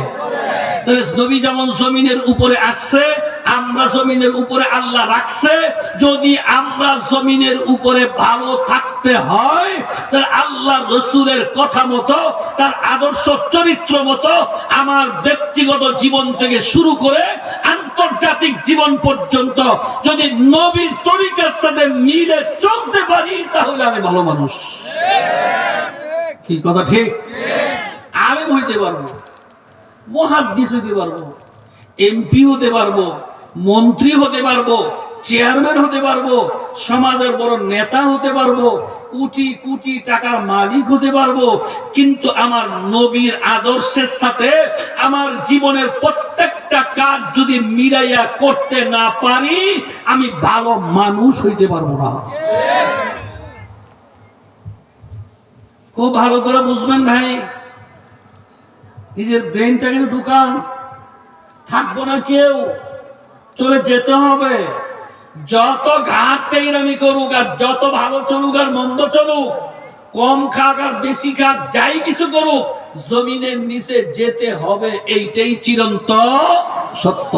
নবী যেমন জমিনের উপরে আসছে, আমরা জমিনের উপরে আল্লাহ রাখছে। যদি আমরা জমিনের উপরে ভালো থাকতে হয়, তাহলে আল্লাহ রসুলের কথা মতো, তার আদর্শ চরিত্র মতো আমার ব্যক্তিগত জীবন থেকে শুরু করে আন্তর্জাতিক জীবন পর্যন্ত যদি নবীর তরিকার সাথে মিলে চলতে পারি, তাহলে আমি ভালো মানুষ। কি কথা ঠিক? আলেম হইতে পারবো, মুহাদ্দিস হইতে পারবো, এমপি হতে পারবো, মন্ত্রী হতে পারবো, চেয়ারম্যান হতে পারবো, সমাজের বড় নেতা হতে পারবো, কোটি কোটি টাকার মালিক হতে পারবো, কিন্তু আমার নবীর আদর্শের সাথে আমার জীবনের প্রত্যেকটা কাজ যদি মিলাইয়া করতে না পারি, আমি ভালো মানুষ হইতে পারবো না। খুব ভালো করে বুঝবেন ভাই, নিজের ব্রেনটাকে ঢুকান। থাকবো না কেউ, চলে যেতে হবে। যত ঘাট তেইরামি করুক আর যত ভালো চলুক আর মন্দ চলুক, কম খাক আর বেশি খাক, যাই কিছু করুক, জমিনের নিচে যেতে হবে। এইটাই চিরন্তন সত্য।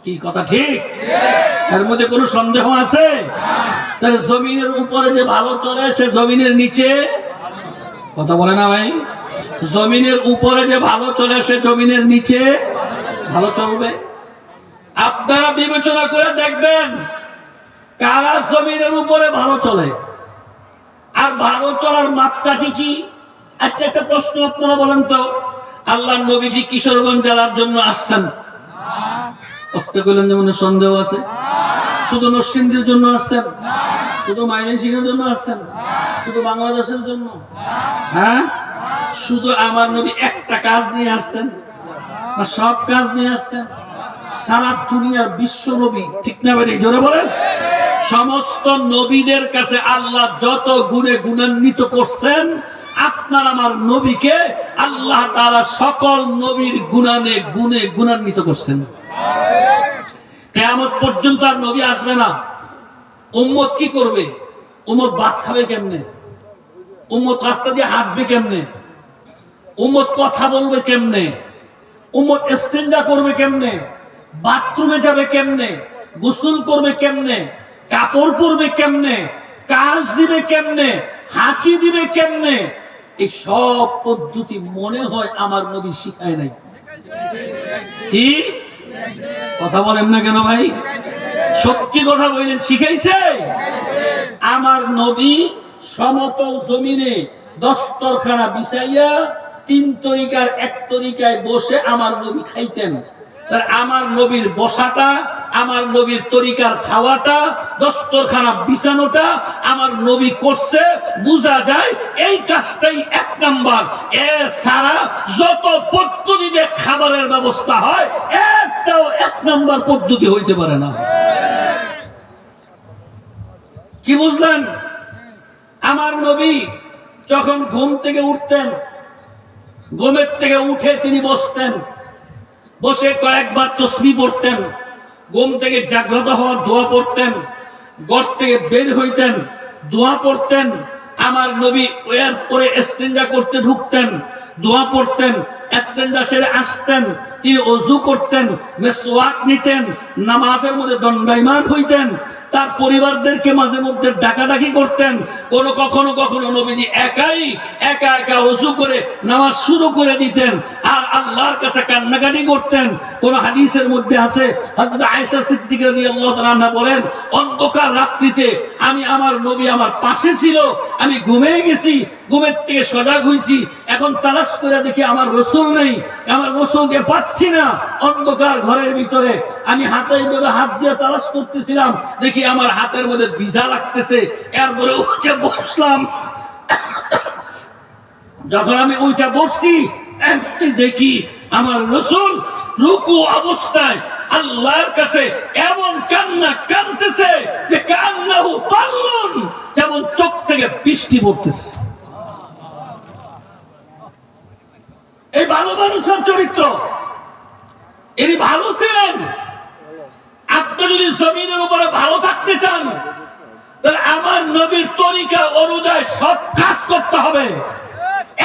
কি কথা ঠিক? এর মধ্যে কোনো সন্দেহ আছে? তাহলে জমিনের উপরে যে ভালো চলে, সে জমিনের নিচে, কথা বলে না ভাই? জমিনের উপরে যে ভালো চলে, সে জমিনের নিচে ভালো চলবে। আপনারা বিবেচনা করে দেখবেন, কারা জমিনের উপরে ভালো চলে আর ভালো চলার মাপকাঠি কি? আচ্ছা, একটা প্রশ্ন আপনারা বলেন তো, আল্লাহর নবীজি কিশোরগঞ্জ জেলার জন্য আসছেন? আসতে বললেন যেমন সন্দেহ আছে। শুধু নরসিংদীর জন্য আসছেন? শুধু ময়মনসিংহের জন্য আসছেন? শুধু বাংলাদেশের জন্য? হ্যাঁ, শুধু আমার নবী একটা কাজ নিয়ে আসছেন না সব কাজ নিয়ে আসছেন? সারা দুনিয়ার বিশ্ব নবী, ঠিক না ভাই? জোরে বলেন। সমস্ত নবীদের কাছে আল্লাহ যত গুণে গুণান্বিত করছেন, আপনার আমার নবীকে আল্লাহ তাআলা সকল নবীর গুণানে গুণে গুণান্বিত করছেন। কিয়ামত পর্যন্ত আর নবী আসবে না। উম্মত কি করবে? উম্মত ভাত খাবে কেমনে? উম্মত রাস্তা দিয়ে হাঁটবে কেমনে? উম্মত কথা বলবে কেমনে? উম্মত ইস্তেঞ্জা করবে কেমনে? বাথরুমে যাবে কেমনে? গোসল করবে কেমনে? কাপড় পরবে কেমনে? কাজ দিবে কেমনে? হাঁচি দিবে কেমনে? এই সব পদ্ধতি মনে হয় আমার নবী শিখায় নাই। কি কথা বলেন না কেন ভাই? সত্যি কথা বললেন, শিখাইছে। আমার নবী সমতল জমিনে দস্তরখানা বিছাইয়া 3 তরিকার 1 তরিকায় বসে আমার নবী খাইতেন। আমার নবীর বসাটা, আমার নবীর তরিকার খাওয়াটা, দস্তরখানা বিছানোটা আমার নবী করছে, বোঝা যায় এই কাজটাই 1 নাম্বার। এছাড়া যত পদ্ধতিতে খাবারের ব্যবস্থা হয় একটাও 1 নাম্বার পদ্ধতি হইতে পারে না। কি বুঝলেন? আমার নবী যখন ঘুম থেকে উঠতেন, ঘুমের থেকে উঠে তিনি বসতেন, বসে কয়েকবার তাসবিহ পড়তেন, ঘুম থেকে জাগ্রত হওয়ার দোয়া পড়তেন, ঘর থেকে বের হইতেন, দোয়া পড়তেন। আমার নবী ওয়ার পরে ইস্তেঞ্জা করতে ঢুকতেন, দোয়া পড়তেন, ইস্তেঞ্জা সেরে আসতেন, তিনি ওযু করতেন, মিসওয়াক নিতেন, নামাজের মধ্যে দণ্ডায়মান হইতেন, তার পরিবারদেরকে মাঝে মধ্যে ডাকাডাকি করতেন। কখনো কখনো নবীজি একা একা ওযু করে নামাজ শুরু করে দিতেন আর আল্লাহর কাছে কান্নাকাটি করতেন। কোন হাদিসের মধ্যে আছে, হযরত আয়েশা সিদ্দিকা রাদিয়াল্লাহু তাআলা আনহা বলেন, অন্ধকার রাত্রিতে আমার নবী আমার পাশে ছিল, আমি ঘুমিয়ে গেছি, ঘুমের থেকে সজাগ হইছি, এখন তালাশ করে দেখি আমার রাসূল নেই, আমার রাসূলকে পাচ্ছি না। অন্ধকার ঘরের ভিতরে আমি হাত দিয়ে তালাশ করতেছিলাম, দেখি আমার হাতের মধ্যে ভিজা লাগতেছে। এরপরে উঠে বসলাম, যখন আমি উঠে বসছি দেখি আমার রাসূল রুকু অবস্থায় আল্লাহর কাছে এমন কান্না কাঁদতেছে যে কান্নাহু তাল্লুন, যেমন চোখ থেকে বৃষ্টি পড়তেছে। এই ভালো মানুষের চরিত্র, এরই ভালো ছিলেন। আপনি যদি জমিনের উপরে ভালো থাকতে চান তাহলে আমার নবীর তরিকা অনুযায়ী সব কাজ করতে হবে।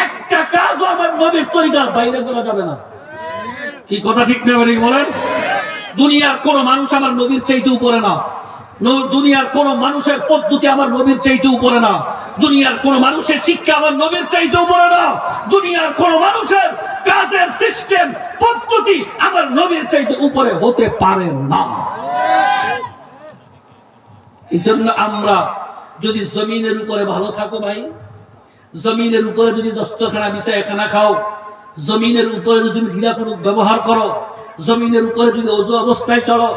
একটা কাজও আমার নবীর তরিকার বাইরে করা যাবে না। কি কথা ঠিক না বলেন? দুনিয়ার কোন মানুষ আমার নবীর চাইতে উপরে না, দুনিয়ার কোন মানুষের পদ্ধতি আমার নবীর চাইতে উপরে না, দুনিয়ার কোন মানুষের শিক্ষা আমার নবীর চাইতে উপরে না, দুনিয়ার কোন মানুষের কাজের সিস্টেম পদ্ধতি আমার নবীর চাইতে উপরে হতে পারে না। এই জন্য আমরা যদি জমিনের উপরে ভালো থাকো ভাই, জমিনের উপরে যদি দস্তরখানা বিছায় খানা খাও, জমিনের উপরে যদি ঢিলাকুলুক ব্যবহার করো, জমিনের উপরে যদি ওযু অবস্থায় চলো,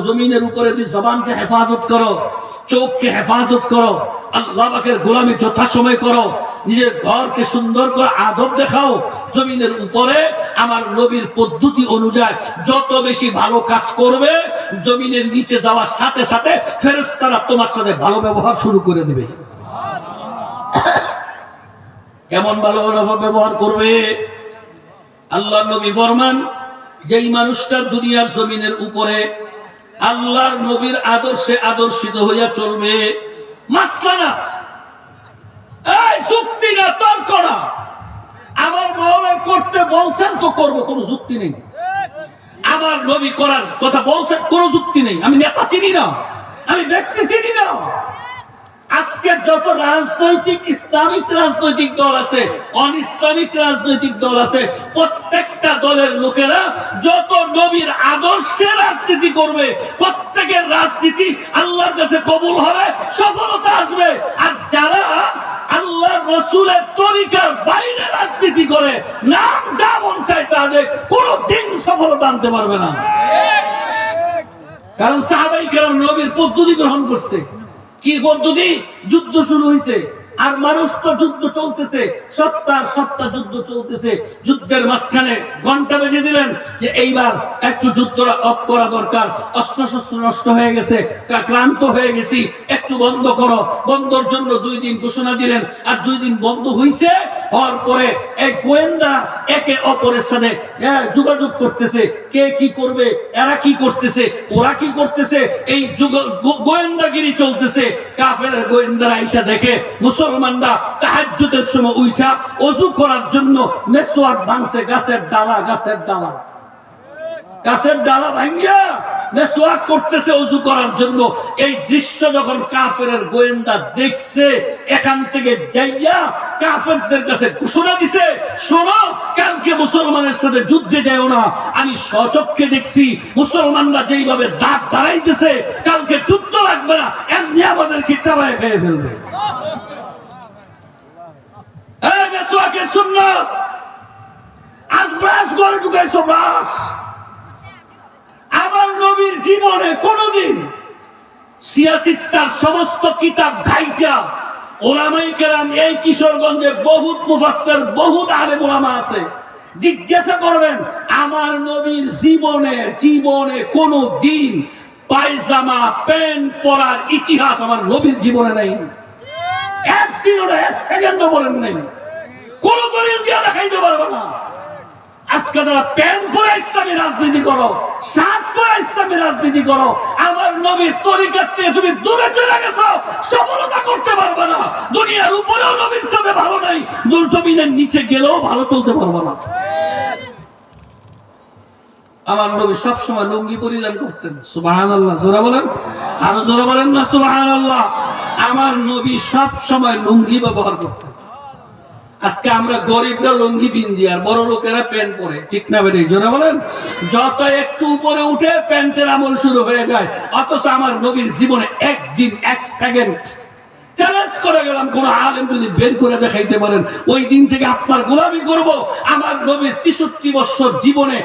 জমিনের উপরে যদি জবানকে হেফাজত করো, চোখকে হেফাজত করো, আল্লাহ পাকের গোলামি যথাসময় করো, নিজের ঘরকে সুন্দর করে আদব দেখাও, জমিনের উপরে আমার নবীর পদ্ধতি অনুযায়ী যত বেশি ভালো কাজ করবে, জমিনের নিচে যাওয়ার সাথে সাথে ফেরেশতারা তোমার সাথে ভালো ব্যবহার শুরু করে দেবে। কেমন ভালো ব্যবহার করবে? আল্লাহর নবী ফরমান, যেই মানুষটা দুনিয়ার জমিনের উপরে আল্লাহর নবীর আদর্শে আদর্শিত হইয়া চলবে, মাসলানা, এই যুক্তি না, তর্ক না, আমার মাওলা করতে বলছেন তো করব, কোনো যুক্তি নেই। আমার নবী করার কথা বলছেন, কোনো যুক্তি নেই। আমি নেতা চিনি না, আমি ব্যক্তি চিনি না। আজকে যত রাজনৈতিক ইসলামিক রাজনৈতিক দল আছে, অন ইসলামিক রাজনৈতিক দল আছে, প্রত্যেকটা দলের লোকেরা যত নবীর আদর্শে রাজনীতি করবে, প্রত্যেকের রাজনীতি আল্লাহর কাছে কবুল হবে, সফলতা আসবে। আর যারা আল্লাহ রাসূলের তরিকার বাইরে রাজনীতি করে, নাম যা মন চায় তাদের কোনোদিন সফলতা আনতে পারবে না। কারণ সাহাবায়ে কেরাম নবীর পদ্ধতি গ্রহণ করছে। কি পদ্ধতি? যুদ্ধ শুরু হয়েছে, আর মানুষ তো যুদ্ধ চলতেছে, সপ্তাহ যুদ্ধ চলতেছে। যুদ্ধের মাঝখানে ঘন্টা বেজে দিলেন যে এইবার একটু যুদ্ধটা অফ করা দরকার, অস্ত্র শস্ত্র নষ্ট হয়ে গেছে, ক্লান্ত হয়ে গেছি, একটু বন্ধ করো। বন্ধর জন্য 2 দিন ঘোষণা দিলেন, আর 2 দিন বন্ধ হইছে। হওয়ার পরে এক গোয়েন্দা একে অপরের সাথে যোগাযোগ করতেছে, কে কি করবে, এরা কি করতেছে, ওরা কি করতেছে, এই গোয়েন্দাগিরি চলতেছে। কাফেরের গোয়েন্দারা আইসা দেখে মুসলমানরা তাহাজ্জুদের সময় উঠা ওযু করার জন্য মেসওয়াক ভাঙছে, গাছের ডালা। গাছের ডালা ভাঙ্গিয়া মেসওয়াক করতেছে ওযু করার জন্য। এই দৃশ্য যখন কাফেরের গোয়েন্দা দেখছে, এখান থেকে যাইয়া কাফেরদের কাছে ঘোষণা দিছে, শোনো, কালকে মুসলমানের সাথে যুদ্ধে যাও না। আমি স্বচক্ষে দেখছি মুসলমানরা যেইভাবে দাঁত দাঁড়াইতেছে, কালকে যুদ্ধ লাগবে না, এমনি আমাদেরকে চাবায় খেয়ে ফেলবে। এই মেসওয়াকের সুন্নাত আজ ব্রাশ করে ঢুকাইছো, ব্রাশ। আমার নবীর জীবনে কোনদিন সিয়াসিত্তার সমস্ত কিতাব ঘাইটা ওলামায়ে কেরাম, এই কিশোরগঞ্জে বহুত মুফাসসির, বহুত আলেম ওলামা আছে, জিজ্ঞাসা করবেন আমার নবীর জীবনে কোনো দিন পায়জামা প্যান্ট পরার ইতিহাস আমার নবীর জীবনে নাই। একদিনও না, এক সেকেন্ডও বলেন নাই। কোন দলিল দিয়ে দেখাইতে পারবে না। আজকে যারা প্যান্ট পরে ইসলামী রাজনীতি করো, শার্ট পরে ইসলামী রাজনীতি করো, আমার নবীর তরিকার থেকে তুমি দূরে চলে গেছো, সফলতা করতে পারবে না। দুনিয়ার উপরেও নবীর সাথে ভালো নাই, জমিনের নিচে গেলেও ভালো চলতে পারবে না। আমার নবী সবসময় লুঙ্গি পরিধান করতেন। সুবহানাল্লাহ, জোরে বলেন, আরো জোরে বলেন না সুবহানাল্লাহ। আমার নবী সবসময় লুঙ্গি ব্যবহার করতেন। আজকে আমরা গরিবরা লুঙ্গি পিন্দি আর বড় লোকেরা প্যান্ট পরে, ঠিক না বেরি? জোরে বলেন। যত একটু উপরে উঠে প্যান্টের আমল শুরু হয়ে যায়। অথচ আমার নবীর জীবনে একদিন, এক সেকেন্ড, চ্যালেঞ্জ করে গেলাম, কোন আলেম যদি বের করে দেখাইতে পারেন ওই দিন থেকে আপনার গোলামি করব। আমার নবীর 63 বছর জীবনে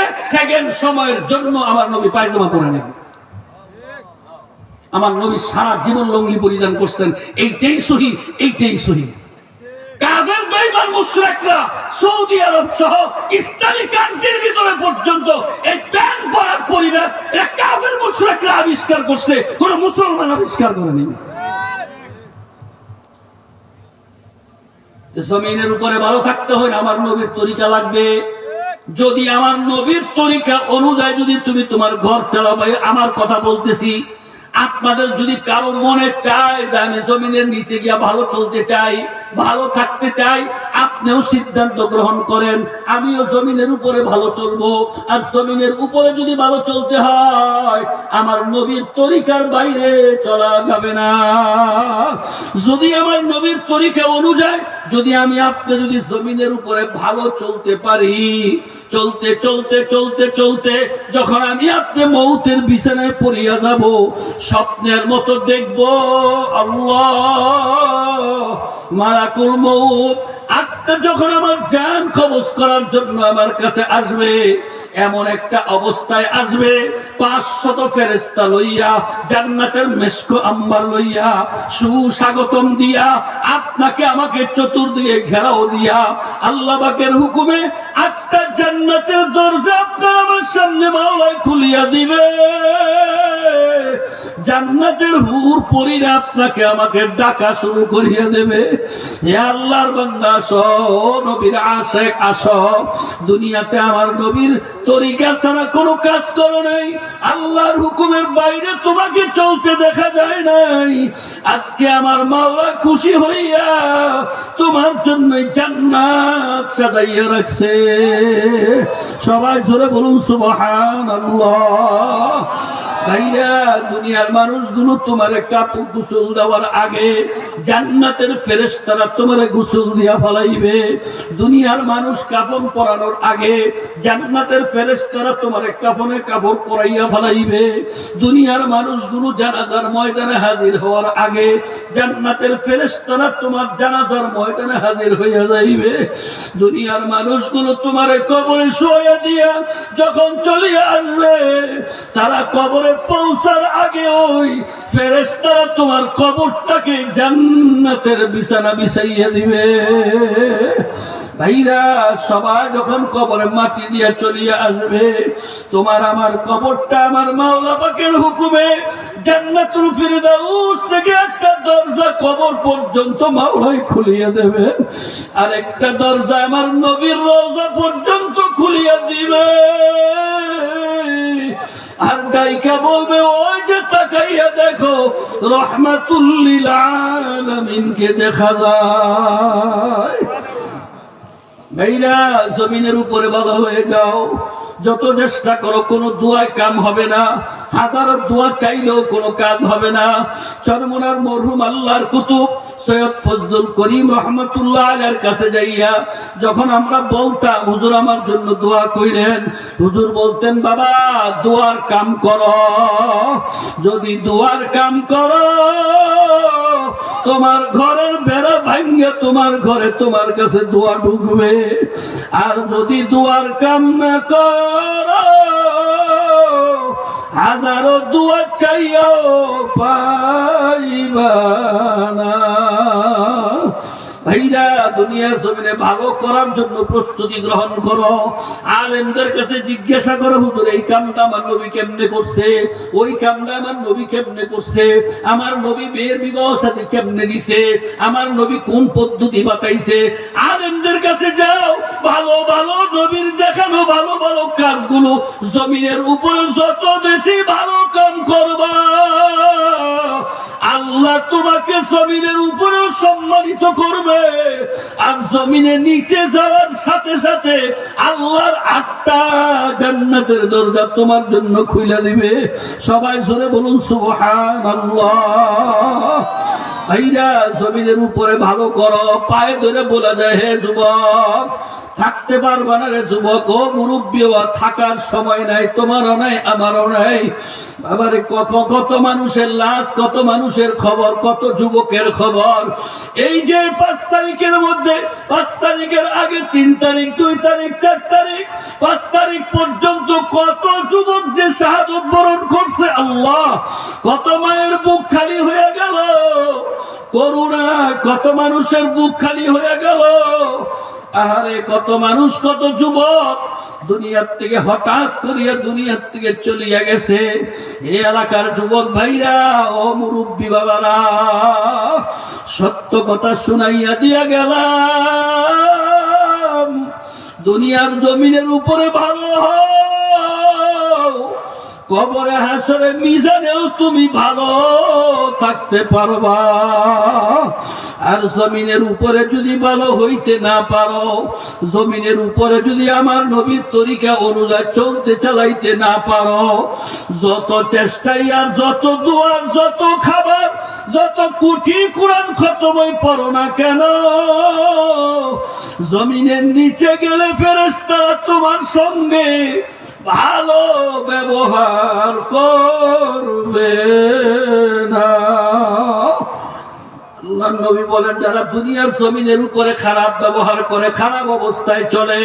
এক সেকেন্ড সময়ের জন্য আমার নবী পায়জামা পরে নেন। আমার নবী সারা জীবন লুঙ্গি পরিধান করতেন। এইটাই সহিহ, এইটাই সহিহ। কাফের বেঈমান মুশরিকরা সৌদি আরব সহ ইসলামী কান্ট্রির ভিতরে পর্যন্ত এই প্যান্ট পরার পরিবেশ এটা কাফের মুশরিকরা আবিষ্কার করছে, কোন মুসলমান আবিষ্কার করেনি। জমিনের উপরে ভালো থাকতে হয়, আমার নবীর তরিকা লাগবে। যদি আমার নবীর তরিকা অনুযায়ী যদি তুমি তোমার ঘর চালাও, ভাই আমার কথা বলতেছি, আপনাদের যদি কারো মনে চায় যে আমি জমিনের নিচে গিয়া ভালো চলতে চাই, ভালো থাকতে চাই, আপনিও সিদ্ধান্ত গ্রহণ করেন আমিও জমিনের উপরে ভালো চলবো। আর জমিনের উপরে যদি ভালো চলতে হয়, আমার নবীর তরিকার বাইরে চলা যাবে না। যদি আমার নবীর তরিকা অনুযায়ী যদি আমি আপনি যদি জমিনের উপরে ভালো চলতে পারি, চলতে চলতে চলতে চলতে যখন আমি আপনি মৌতের বিছানায় পড়িয়া যাব, স্বপ্নের মতো দেখব আল্লাহ মালাকুল মউত আত্মা যখন আমার জান কবজ করার জন্য আমার কাছে আসবে, এমন একটা অবস্থায় আসবে 500 ফেরেশতা লইয়া, জান্নাতের মেশক আম্বার লইয়া, সুস্বাগতম দিয়া, আপনাকে আমাকে চতুর্দিকে ঘেরাও দিয়া, আল্লাহ পাকের হুকুমে 8টা জান্নাতের দরজা আপনার আমার সামনে মাওলাই খুলিয়া দিবে। জান্নাতের হুর পরীরা আপনাকে আমাকে ডাকা শুরু করিয়া দেবে, হে আল্লাহর বান্দা আসো, নবীর আশিক আসো। দুনিয়াতে আমার নবীর তরিকা ছাড়া কোনো কাজ করো নাই, আল্লাহর হুকুমের বাইরে তোমাকে চলতে দেখা যায় নাই। আজকে আমার মাওলা খুশি হইয়া তোমার জন্য জান্নাত সাজাইয়া রাখছে। সবাই জোরে বলুন সুবহানাল্লাহ। ভাইরা, দুনিয়ার মানুষগুলো তোমারে কাপড় গোসল দেওয়ার আগে জান্নাতের ফেরেশতারা তোমারে গোসল দিয়া ফলাইবে। দুনিয়ার মানুষ কাফন পরানোর আগে জান্নাতের ফেরেশতারা তোমারে কাফনে কাপড় পরাইয়া ফলাইবে। দুনিয়ার মানুষগুলো জানাজার ময়দানে হাজির হওয়ার আগে জান্নাতের ফেরেশতারা তোমার জানাজার ময়দানে হাজির হইয়া যাইবে। দুনিয়ার মানুষগুলো তোমারে কবরে শোয়া দিয়া যখন চলিয়া আসবে, তারা কবরে পৌঁছার আগে ওই ফেরেশতারা তোমার কবরটাকে জান্নাতের বিছানা বিছাইয়া দিবে। ভাইরা, সবাই যখন কবরে মাটি দিয়ে চলিয়া আসবে, তোমার আমার কবরটা আমার মাওলা পাকের হুকুমে জান্নাতুল ফিরদাউস থেকে একটা দরজা কবর পর্যন্ত মাওলাই খুলিয়া দেবে, আর একটা দরজা আমার নবীর রওজা পর্যন্ত খুলিয়া দিবে। আর ডাইকা বলবে, ওই যে তাকাইয়া দেখো রহমাতুল লিল আলামিনকে দেখা যায়। ভাইরা জমিনের উপরে ভালো হয়ে যাও। যত চেষ্টা করো কোনো দোয়ায় কাম হবে না, হাজারো দোয়া চাইলেও কোনো কাজ হবে না। চরমনার মরহুম আল্লাহর কুতুব সৈয়দ ফজলুল করিম রহমতুল্লাহ আলাইহির কাছে যাইয়া যখন আমরা বলতাম হুজুর আমার জন্য দোয়া কইরেন, হুজুর বলতেন বাবা দোয়ার কাম করো, যদি দোয়ার কাম করো তোমার ঘরের বেড়া ভাঙ্গে তোমার ঘরে তোমার কাছে দোয়া ঢুকবে। আর যদি দোয়ার কাম না করো হাজারো দোয়া চাইও পাইবা না। ভাইরা দুনিয়ার জমিনে ভালো করার জন্য প্রস্তুতি গ্রহণ করো। আলেমদের কাছে জিজ্ঞাসা করো হুজুর এই কামটা আমার নবী কেমনে করছে, ওই কামটা আমার নবী কেমনে করছে, আমার নবী মেয়ের বিবাহ সাথী কেমনে দিছে, আমার নবী কোন পদ্ধতি বাতাইছে। আলেমদের কাছে যাও, ভালো ভালো নবীর দেখানো ভালো ভালো কাজগুলো জমিনের উপরে যত বেশি ভালো কাম করবা আল্লাহ তোমাকে জমিনের উপরেও সম্মানিত করবে। আর জমিনের নিচে যাওয়ার সাথে সাথে আল্লাহর 8টা জান্নাতের দরজা তোমার জন্য খুলে দিবে। সবাই জোরে বলুন সুবহানাল্লাহ। ভাইরা জমিনের উপরে ভালো করো। পায়ে ধরে বলা যায় হে যুবক থাকতে পারবা না রে যুবক, ও মুরব্বী থাকার সময় নাই, তোমারও নাই আমারও নাই। বাবারে কত কত মানুষের লাশ, কত মানুষের খবর, কত যুবকের খবর। এই যে 5 তারিখের মধ্যে 5 তারিখের আগে 3 তারিখ 2 তারিখ 4 তারিখ 5 তারিখ পর্যন্ত কত যুবক যে শাহাদত বরণ করছে, আল্লাহ কত মায়ের বুক খালি হয়ে গেল, করুণা কত মানুষের বুক খালি হয়ে গেল। আরে কত মানুষ কত যুবক দুনিয়ার থেকে হঠাৎ করিয়া দুনিয়ার থেকে চলিয়া গেছে। এই এলাকার যুবক ভাইরা ও মুরব্বী বাবারা সত্য কথা শুনাইয়া দিয়া গেলাম, দুনিয়ার জমিনের উপরে ভালো হও, কবরে হাসরে মিজানেও তুমি ভালো থাকতে পারবা। আর জমিনের উপরে যদি ভালো হইতে না পারো, জমিনের উপরে যদি আমার নবীর তরিকা অনুযায়ী চলতে চালাইতে না পারো, যত চেষ্টাই আর যত দোয়া যত খাবার যত কোটি কোরআন খতমই পড়ো না কেন, জমিনের নিচে গেলে ফেরেশতারা তোমার সঙ্গে ভালো ব্যবহার করবে না। আল্লাহর নবী বলেন যারা দুনিয়ার জমিনের উপরে খারাপ ব্যবহার করে, খারাপ অবস্থায় চলে,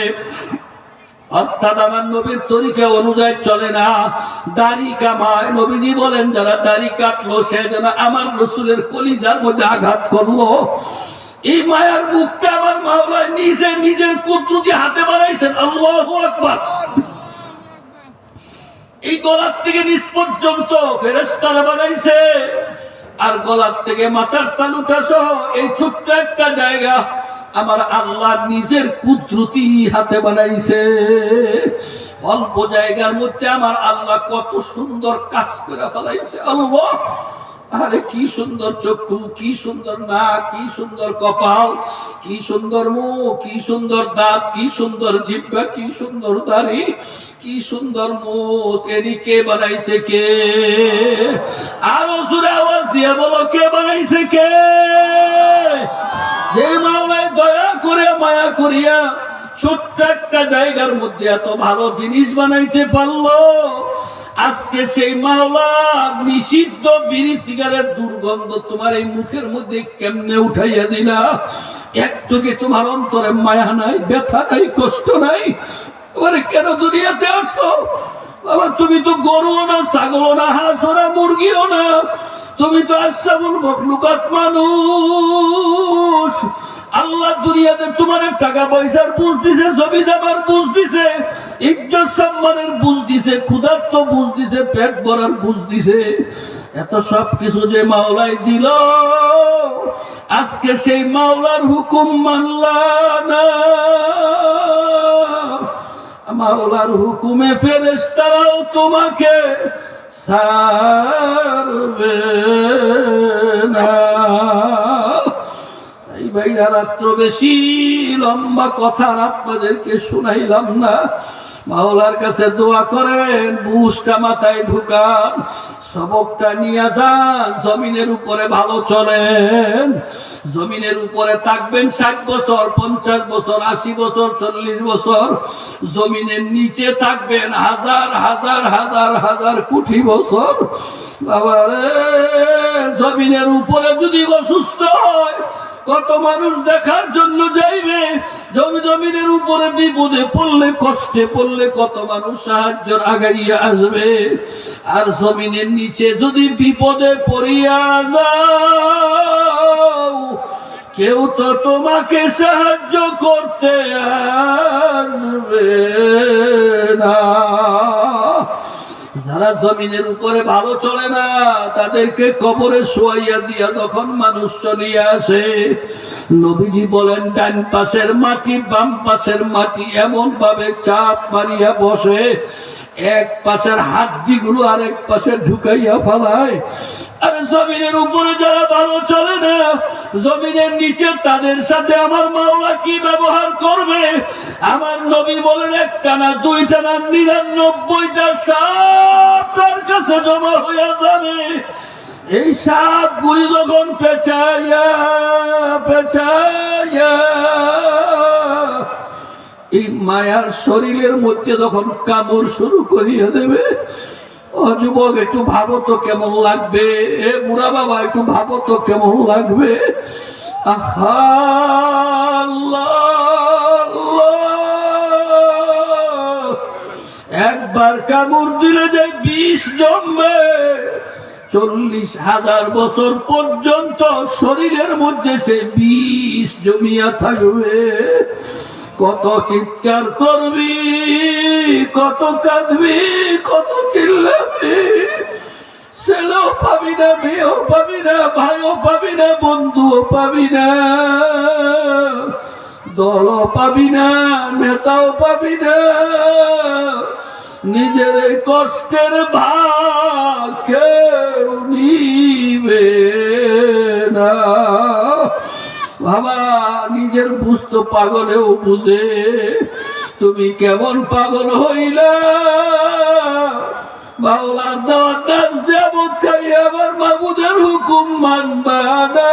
অর্থাৎ আমার নবীর তরিকা অনুযায়ী চলে না, দাড়ি কামায়, নবীজি বলেন যারা দাড়ি কাটলো সে যেন আমার রাসূলের কলিজার মধ্যে আঘাত করলো। এই মায়ার মুখটা আমার মাওলা নিজের কুদরতি হাতে বানাইছেন। আল্লাহু আকবার। এই গলার থেকে নিচ পর্যন্ত ফেরেশতারা বানাইছে, আর গলার থেকে মাথার তালুটা সহ এই ছোট্ট একটা জায়গা আমার আল্লাহ নিজের কুদরতি হাতে বানাইছে। অল্প জায়গার মধ্যে আমার আল্লাহ কত সুন্দর কাজ করে ফেলাইছে। আল্লাহ আরে কি সুন্দর চক্ষু, কি সুন্দর নাক, কি সুন্দর কপাল, কি সুন্দর মুখ, কি সুন্দর দাঁত, কি সুন্দর জিহ্বা, কি সুন্দর দাড়ি, কি সুন্দর মুখ। এদিকে বানাইছে কে? আরো জোরে আওয়াজ দিয়ে বলো কে বানাইছে কে? যে মাওলায় দয়া করে মায়া করিয়া ছোট্ট একটা জায়গার মধ্যে এত ভালো জিনিস বানাইতে পারলো। আজকে সেই মাওলা নিষিদ্ধ বিড়ি সিগারেট দুর্গন্ধ তোমার এই মুখের মধ্যে কেমনে উঠাইয়া দিলা। একটু কি তোমার অন্তরে মায়া নাই, ব্যথা নাই, কষ্ট নাই? এবারে কেন দুনিয়াতে আসছো বাবা? তুমি তো গরুও না, ছাগলও না, হাঁসও না, মুরগিও না, তুমি তো আশরাফুল মাখলুকাত মানুষ। আল্লাহ দুনিয়াতে তোমার টাকা পয়সার বুঝ দিছে, জমি জমার বুঝ দিছে, ইজ্জত সম্মানের বুঝ দিছে, ক্ষুধার্ত বুঝ দিছে, পেট ভরার বুঝ দিছে। এত সব কিছু যে মাওলাই দিল, আজকে সেই মাওলার হুকুম মানলা না। মাওলার হুকুমে ফেরেশতারাও তোমাকে ছাড়বে না। ভাইরা রাত্র বেশি লম্বা কথা আপনাদেরকে শুনাইলাম না। মাওলার কাছে দোয়া করেন, বুঝটা মাথায় ঢুকান, সবকটা নিয়ে যান, জমিনের উপরে ভালো চলেন। জমিনের উপরে থাকবেন 60 বছর, 50 বছর, 80 বছর, 40 বছর। জমিনের নিচে থাকবেন হাজার হাজার হাজার হাজার কোটি বছর। বাবা রে, জমিনের উপরে যদি অসুস্থ হয় কত মানুষ দেখার জন্য যাইবে। জমিনের উপরে বিপদে পড়লে, কষ্টে পড়লে কত মানুষ সাহায্যের আগাইয়া আসবে। আর জমিনের নিচে যদি বিপদে পড়িয়া যাও, কেউ তো তোমাকে সাহায্য করতে আসবে না। যারা জমিনের উপরে ভালো চলে না, তাদেরকে কবরে শোয়াইয়া দিয়া তখন মানুষ চলিয়া আসে। নবীজি বলেন, ডান পাশের মাটি বাম পাশের মাটি এমন ভাবে চাপ মারিয়া বসে, এক পাশের হাড্ডিগুলো আরেক পাশে ঢুকাইয়া ফেলায়। আর জমিনের উপরে যারা ভালো চলে না, জমিনের নিচে তাদের সাথে আমার মাওলা কি ব্যবহার করবে? আমার নবী বলেন, একটা না দুইটা না 99টা সাপ তার কাছে জমা হইয়া যাবে। এই সাপ গুলি যখন পেঁচাইয়া পেঁচাইয়া এই মায়ার শরীরের মধ্যে যখন কামড় শুরু করিয়া দেবে, ও যুবক একটু ভাবো তো কেমন লাগবে, এ বুড়া বাবা একটু ভাবো তো কেমন লাগবে। আহা, একবার কামড় দিলে যে বিষ জমবে, 40,000 বছর পর্যন্ত শরীরের মধ্যে সে বিষ জমিয়া থাকবে। কত চিৎকার করবি, কত কাঁদবি, কত চিল্লাবি, ছেলেও পাবি না, মেয়েও পাবি না, ভাইও পাবি না, বন্ধুও পাবি না, দলও পাবি না, নেতাও পাবি না। নিজের কষ্টের ভাগ কেউ নিবে না। বাবা, নিজের বুঝতো পাগলেও বুঝে। তুমি কেমন পাগল হইলা? মাওলার দেওয়া নাচ দেবত খাই আবার মাবুদের হুকুম মানবা না।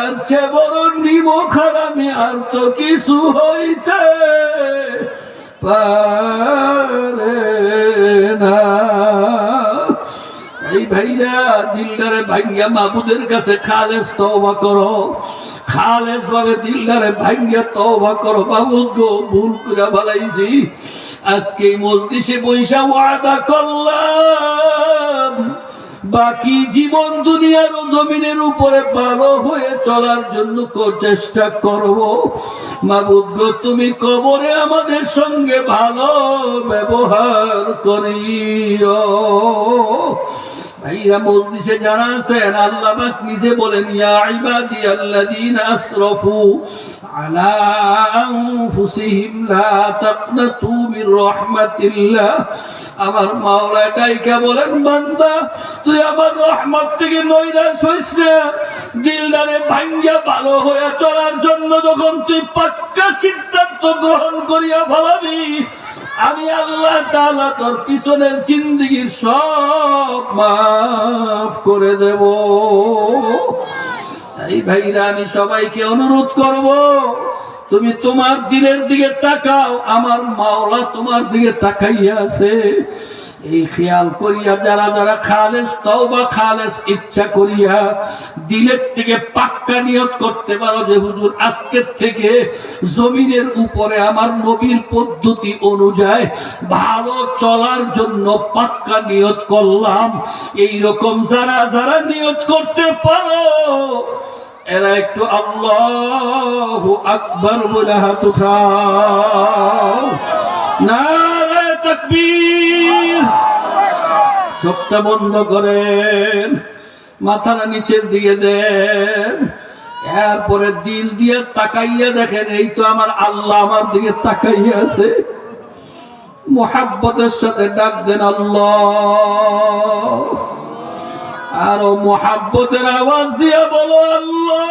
এর চেয়ে বড় নিমখ হারামি আর তো কিছু হইতে পারে না। এই ভাইরা, দিলদারে ভাঙ্গিয়া মাবুদের কাছে খালেস তওবা করো, খালেস ভাবে দিলদারে ভাঙ্গিয়া তওবা করো। মাবুদ গো, ভুল করে ফেলাইছি, আজকে মজলিসে বৈশা ওয়াদা করলাম বাকি জীবন দুনিয়ার ও জমিনের উপরে ভালো হয়ে চলার জন্য চেষ্টা করব। মাবুদ গো, তুমি কবরে আমাদের সঙ্গে ভালো ব্যবহার করিও। ভাইরা, মজলিসে যারা আছেন, আল্লাহ পাক নিজে বলেন, ইয়া ইবাদিয়াল্লাযীনা আসরাফু আলা আনফুসিহিম লা তাকনাতু মির রাহমাতিল্লাহ। আমার মাওলা ডাইকা বলেন, বান্দা তুই আমার রহমত থেকে নৈরাশ হইস না। দিলদারে ভাঙ্গিয়া ভালো হয়ে চলার জন্য যখন তুই পাক্কা সিদ্ধান্ত গ্রহণ করিয়া ফেলাবি, আমি আল্লাহ তাআলা তোর পিছনের জিন্দেগীর সব মাফ করে দেব। তাই ভাইরা, আমি সবাইকে অনুরোধ করব, তুমি তোমার দিনের দিকে তাকাও, আমার মাওলা তোমার দিকে তাকাইয়া আছে। এই খেয়াল করিয়া যারা যারা খালেস তওবা, খালেস ইচ্ছা করিয়া দিলের থেকে পাক্কা নিয়ত করতে পারো যে হুজুর আজকের থেকে জমিনের উপরে আমার নবীর পদ্ধতি অনুযায়ী ভালো চলার জন্য পাক্কা নিয়ত করলাম, এই রকম যারা যারা নিয়ত করতে পারো, এরা একটু আল্লাহু আকবার বলে হাত উঠাও। নারে তাকবীর। চোখটা বন্ধ করেন, মাথাটা নিচের দিকে দেন, এরপরে দিল দিয়ে তাকাইয়া দেখেন, এই তো আমার আল্লাহ আমার দিকে তাকাইয়া আছে। মুহাব্বতের সাথে ডাক দেন, আল্লাহ। আরো মোহাব্বতের আওয়াজ দিয়া বলো আল্লাহ,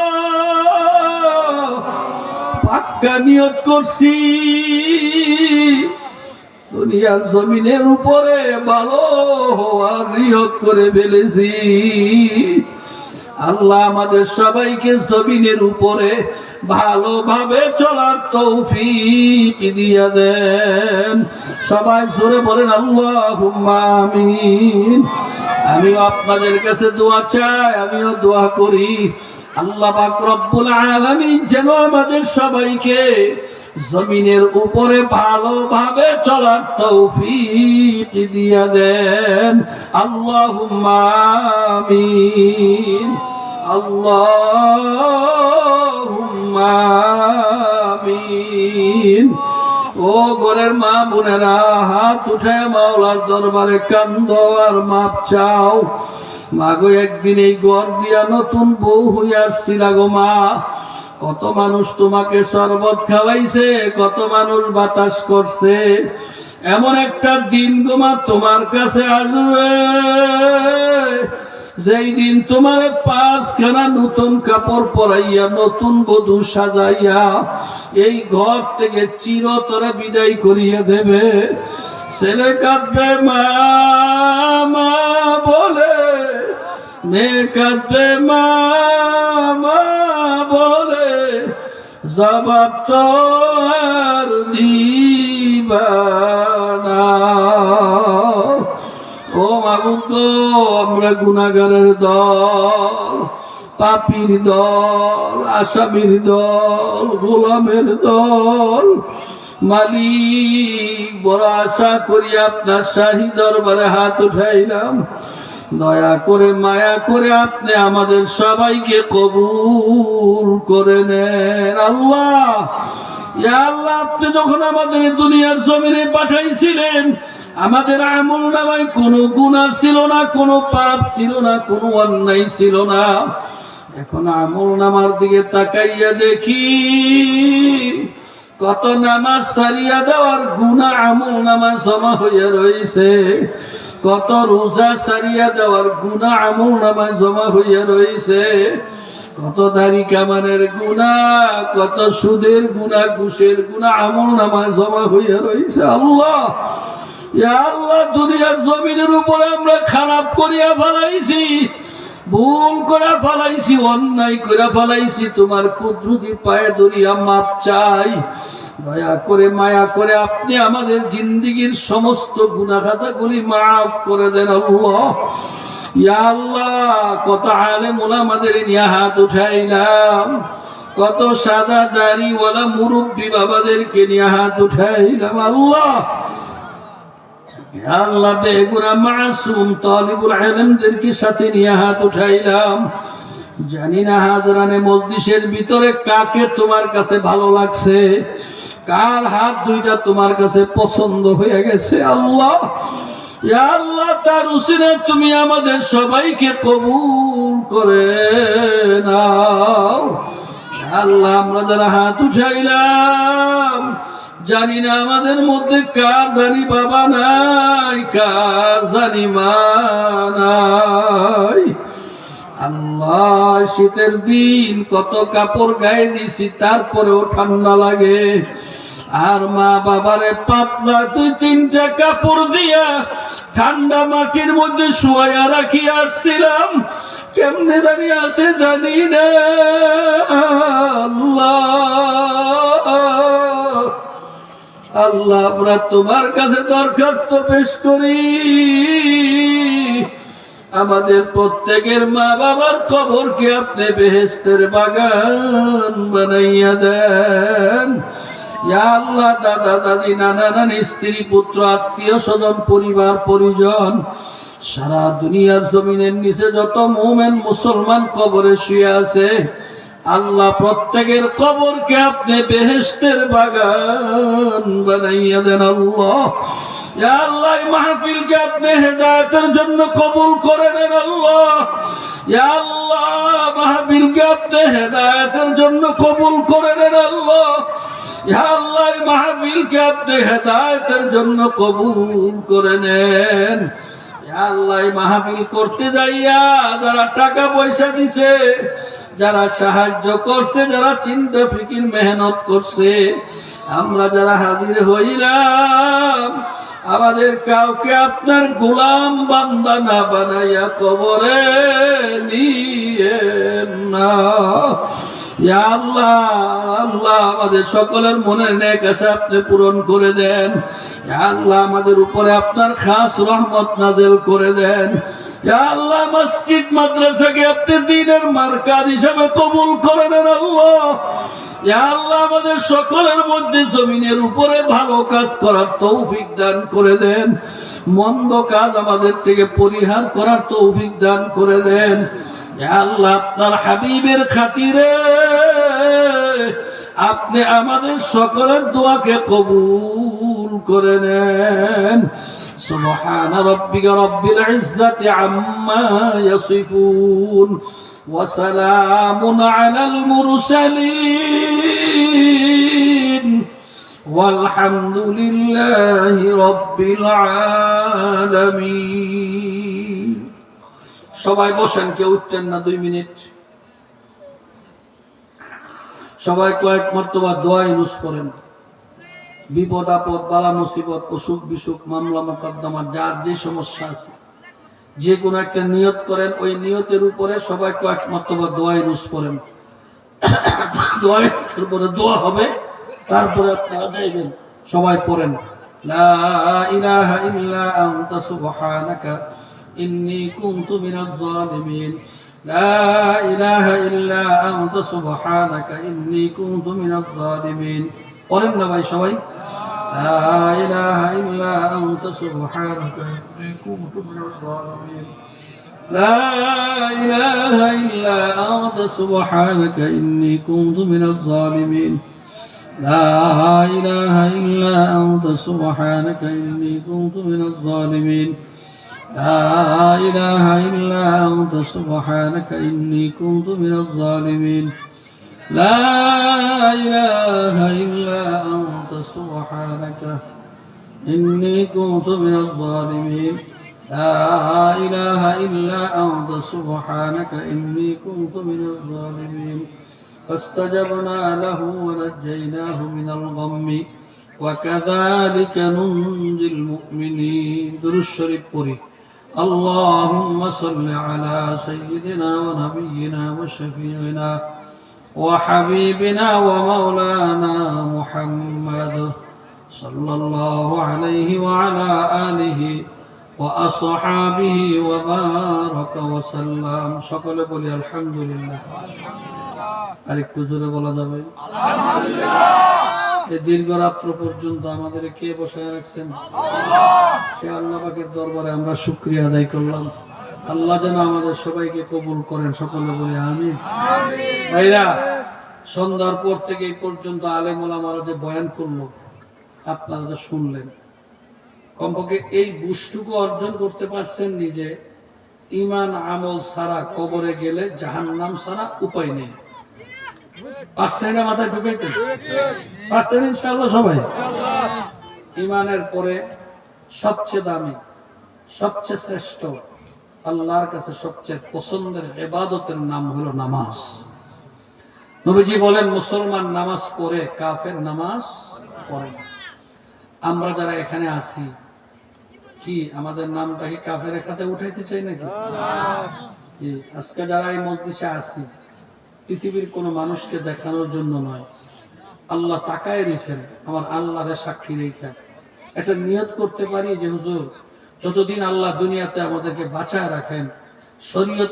পাক্কা নিয়ত করছি দুনিয়ার জমিনের উপরে ভালো হওয়ার নিয়ত করে ফেলেছি। আল্লাহ আমাদের সবাইকে জমিনের উপরে ভালোভাবে চলার তৌফিক দিয়া দেন। সবাই জোরে বলেন আল্লাহুম্মা আমিন। আমিও আপনাদের কাছে দোয়া চাই, আমিও দোয়া করি আল্লাহ পাক রব্বুল আলামিন যেন আমাদের সবাইকে জমিনের উপরে ভালোভাবে চলার তৌফিক দিয়া দেন। আল্লাহুম্মা আমিন, আল্লাহুম্মা আমিন। ও ঘরের মা বোনেরা, হাত উঠে মাওলার দরবারে কান্দো আর মাপ চাও। মাগো একদিন এই ঘর দিয়া নতুন বউ হইয়া আসছিলা গো মা, কত মানুষ তোমাকে শরবত খাওয়াইছে, কত মানুষ বাতাস করছে। এমন একটা দিন গো মা তোমার কাছে আসবে যেই দিন তোমার 5খানা নতুন কাপড় পরাইয়া নতুন বধূ সাজাইয়া এই ঘর থেকে চিরতরে বিদায় করিয়া দেবে। ছেলে কাঁদবে মা মা বলে, মেয়ে কাঁদবে মা মা বলে, জবাব তো আর দিবা না। ও মাবুদ, আমরা গুনাহগারের দল, পাপীর দল, আসামির দল, গোলামের দল। মালিক, বড় আশা করি আপনার শাহী দরবারে হাত উঠাইলাম। দয়া করে মায়া করে আপনি আমাদের সবাইকে কবুল করে নেন। আল্লাহ, ইয়া আল্লাহ, আপনি যখন আমাদের দুনিয়ার জমিনে পাঠাইছিলেন আমাদের আমল নামায় কোনো গুনাহ ছিল না, কোনো পাপ ছিল না, কোনো অন্যায় ছিল না। এখন আমল নামার দিকে তাকাইয়া দেখি কত নামাজ সারিয়া দেওয়ার গুনাহ আমল নামায় জমা হইয়া রয়েছে, কত রোজা সারিয়া দেওয়ার গুনাহ আমল নামায় জমা হইয়া রয়েছে, কত দাড়ি কামানের গুনাহ, কত সুদের গুনাহ, ঘুষের গুনাহ আমল নামায় জমা হইয়া রয়েছে। আল্লাহ, ইয়া আল্লাহ, দুনিয়ার জমিনের উপরে আমরা খারাপ করিয়া ফেলাইছি, ভুল করে ফেলাইছি, অন্যায় করে ফেলাইছি। তোমার কুদরতি পায়ে ধরিয়া মাপ চাই। দয়া করে মায়া করে আপনি আমাদের জিন্দেগীর সমস্ত গুনাহ খাতাগুলি মাফ করে দেন। আল্লাহ, ইয়া আল্লাহ, কত আলেম ওলামাদের নিয়ে হাত উঠাইলাম, কত সাদা দাড়িওয়ালা মুরব্বী বাবাদেরকে নিয়ে হাত উঠাইলাম। আল্লাহ, আল্লাহ, বেগুনা মাসুম তালিবুল ইলমদেরকে সাথে নিয়ে হাত উঠাইলাম। জানি না হাজরানে মজলিসের ভিতরে কাকে তোমার কাছে ভালো লাগছে, কার হাত দুইটা তোমার কাছে পছন্দ হয়ে গেছে। আল্লাহ, ইয়া আল্লাহ, তার উসিলে তুমি আমাদের সবাইকে কবুল করে নাও। আল্লাহ, আমরা যারা হাত উঠাইলাম জানি না আমাদের মধ্যে কার জানি বাবা নাই, কার জানি মা নাই। আল্লাহ, শীতের দিন কত কাপড় গায়ে দিছি তারপরেও ঠান্ডা লাগে, আর মা বাবারে পাতলা 2-3টা কাপড় দিয়া ঠান্ডা মাটির মধ্যে শুয়াইয়া রাখি আসছিলাম, কেমনে জানি আছে জানি না। আল্লাহ, আমরা তোমার কাছে দরখাস্ত পেশ করি, আমাদের প্রত্যেকের মা বাবার কবরকে আপনি বেহেশতের বাগান বানাইয়া দেন। ইয়া আল্লাহ, দাদা দাদি, নানা নানি, স্ত্রী পুত্র, আত্মীয় স্বজন, পরিবার পরিজন, সারা দুনিয়ার জমিনের নিচে যত মুমিন মুসলমান কবরে শুয়ে আছে, আল্লাহ, প্রত্যেকের কবরকে আপনি বেহেশতের বাগান বানাইয়া দেন। আল্লাহ, ইয়া আল্লাহ, এই মাহফিলকে আপনি হেদায়েতের জন্য কবুল করে নেন। আল্লাহ, ইয়া আল্লাহ, মাহফিলকে আপনি হেদায়েতের জন্য কবুল করে নেন। আল্লাহ, ইয়া আল্লাহ, এই মাহফিলকে আপনি হেদায়েতের জন্য কবুল করে নেন। আল্লাহ এই মাহফিল করতে যাইয়া যারা টাকা পয়সা দিছে, যারা সাহায্য করছে, যারা চিন্তা ফিকির মেহনত করছে, আমরা যারা হাজির হইলাম, আমাদের কাউকে আপনার গোলাম বান্দা না বানাইয়া কবরে নিয়েন না। ইয়া আল্লাহ, আল্লাহ আমাদের সকলের মনের নেক আশা আপনি পূরণ করে দেন। ইয়া আল্লাহ আমাদের উপরে আপনার খাস রহমত নাযিল করে দেন। ইয়া আল্লাহ মসজিদ মাদ্রাসাকে আপনি দ্বীনের মারকাজ হিসেবে কবুল করে নেন আল্লাহ। ইয়া আল্লাহ আমাদের সকলের মধ্যে জমিনের উপরে ভালো কাজ করার তৌফিক দান করে দেন, মন্দ কাজ আমাদের থেকে পরিহার করার তৌফিক দান করে দেন। ইয়া আল্লাহ আপনার হাবিবের খাতিরে আপনি আমাদের সকলের দোয়াকে কবুল করে নেন। সুবহান রাব্বিকা রাব্বিল ইজ্জাতি আম্মা ইয়াসিফুন ওয়া সালামুন আলাল মুরসালিন ওয়ালহামদুলিল্লাহি রাব্বিল আলামিন। সবাই বসেন, কেউ উঠতেন না, 2 মিনিট। সবাই কয়েক মর্তবা দোয়া ইউজ করেন। বিপদ আপদ, বালা মুসিবত, অসুখ বিসুখ, মামলা মোকদ্দমা, যার যে সমস্যা আছে, যে কোনো একটা নিয়ত করেন। ওই নিয়তের উপরে সবাই কয়েক মর্তবা দোয়া ইউজ করেন। দোয়ার পরে দোয়া হবে, তারপরে আপনারা যাইবেন। সবাই পড়েন, লা ইলাহা ইল্লা আনতা সুবহানাকা ইন্নী কুনতু মিনাজ জালিমিন। লা ইলাহা ইল্লা আনতা সুবহানাকা ইন্নী কুনতু মিনাজ জালিমিন। পড়েন না ভাই সবাই, লা ইলাহা ইল্লা আনতা সুবহানাকা ইন্নী কুনতু মিনাজ জালিমিন। লা ইলাহা ইল্লা আনতা সুবহানাকা ইন্নী কুনতু মিনাজ জালিমিন। লা ইলাহা ইল্লা আনতা সুবহানাকা ইন্নী কুনতু মিনাজ জালিমিন। لا إله إلا أنت سبحانك إني كنت من الظالمين. لا إله إلا أنت سبحانك إني كنت من الظالمين. لا إله إلا أنت سبحانك إني كنت من الظالمين. فاستجبنا له ونجيناه من الغم وكذلك ننجي المؤمنين. درود الشريف পড়ি। اللهم صل على سيدنا ونبينا وشفيعنا وحبيبنا ومولانا محمد صلى الله عليه وعلى آله وأصحابه وبارك وسلم. সকলে বলি আলহামদুলিল্লাহ। আরেকটু জোরে বলা যাবে আলহামদুলিল্লাহ। এই দীর্ঘ রাত্র পর্যন্ত আমাদের কে বসায় রাখছেন? সে আল্লাহ পাকের দরবারে আমরা শুকরিয়া আদায় করলাম। আল্লাহ যেন আমাদের সবাইকে কবুল করেন। সকলে বলি আমিন। ভাইরা, সন্ধ্যার পর থেকে এই পর্যন্ত আলেম ওলামারা যে বয়ান করলো, আপনারা তো শুনলেন। কমপক্ষে এই বুঝটুকু অর্জন করতে পারছেন নিজে, ঈমান আমল ছাড়া কবরে গেলে জাহান্নাম ছাড়া উপায় নেই। পাঁচটাই না মাথায় ঢুকাইতেন? পাঁচটাই ইনশাআল্লাহ সবাই। ঈমানের পরে সবচেয়ে দামি, সবচেয়ে শ্রেষ্ঠ, আল্লাহর কাছে সবচেয়ে পছন্দের ইবাদতের নাম হলো নামাজ। নবীজি বলেন, মুসলমান নামাজ পড়ে, কাফের নামাজ পড়ে। আমরা যারা এখানে আছি, কি আমাদের নামটা কি কাফের খাতে উঠাইতে চাই নাকি? আজকে যারা এই মজলিসে আছি, পৃথিবীর কোন মানুষকে দেখানোর জন্য নয়, আল্লাহ তাকায় দিয়েছেন আমার আল্লাহরে সাক্ষী রেখে একটা নিয়ত করতে পারি যে হুজুর, যতদিন আল্লাহ দুনিয়াতে আমাদেরকে বাঁচায় রাখেন, শরীয়ত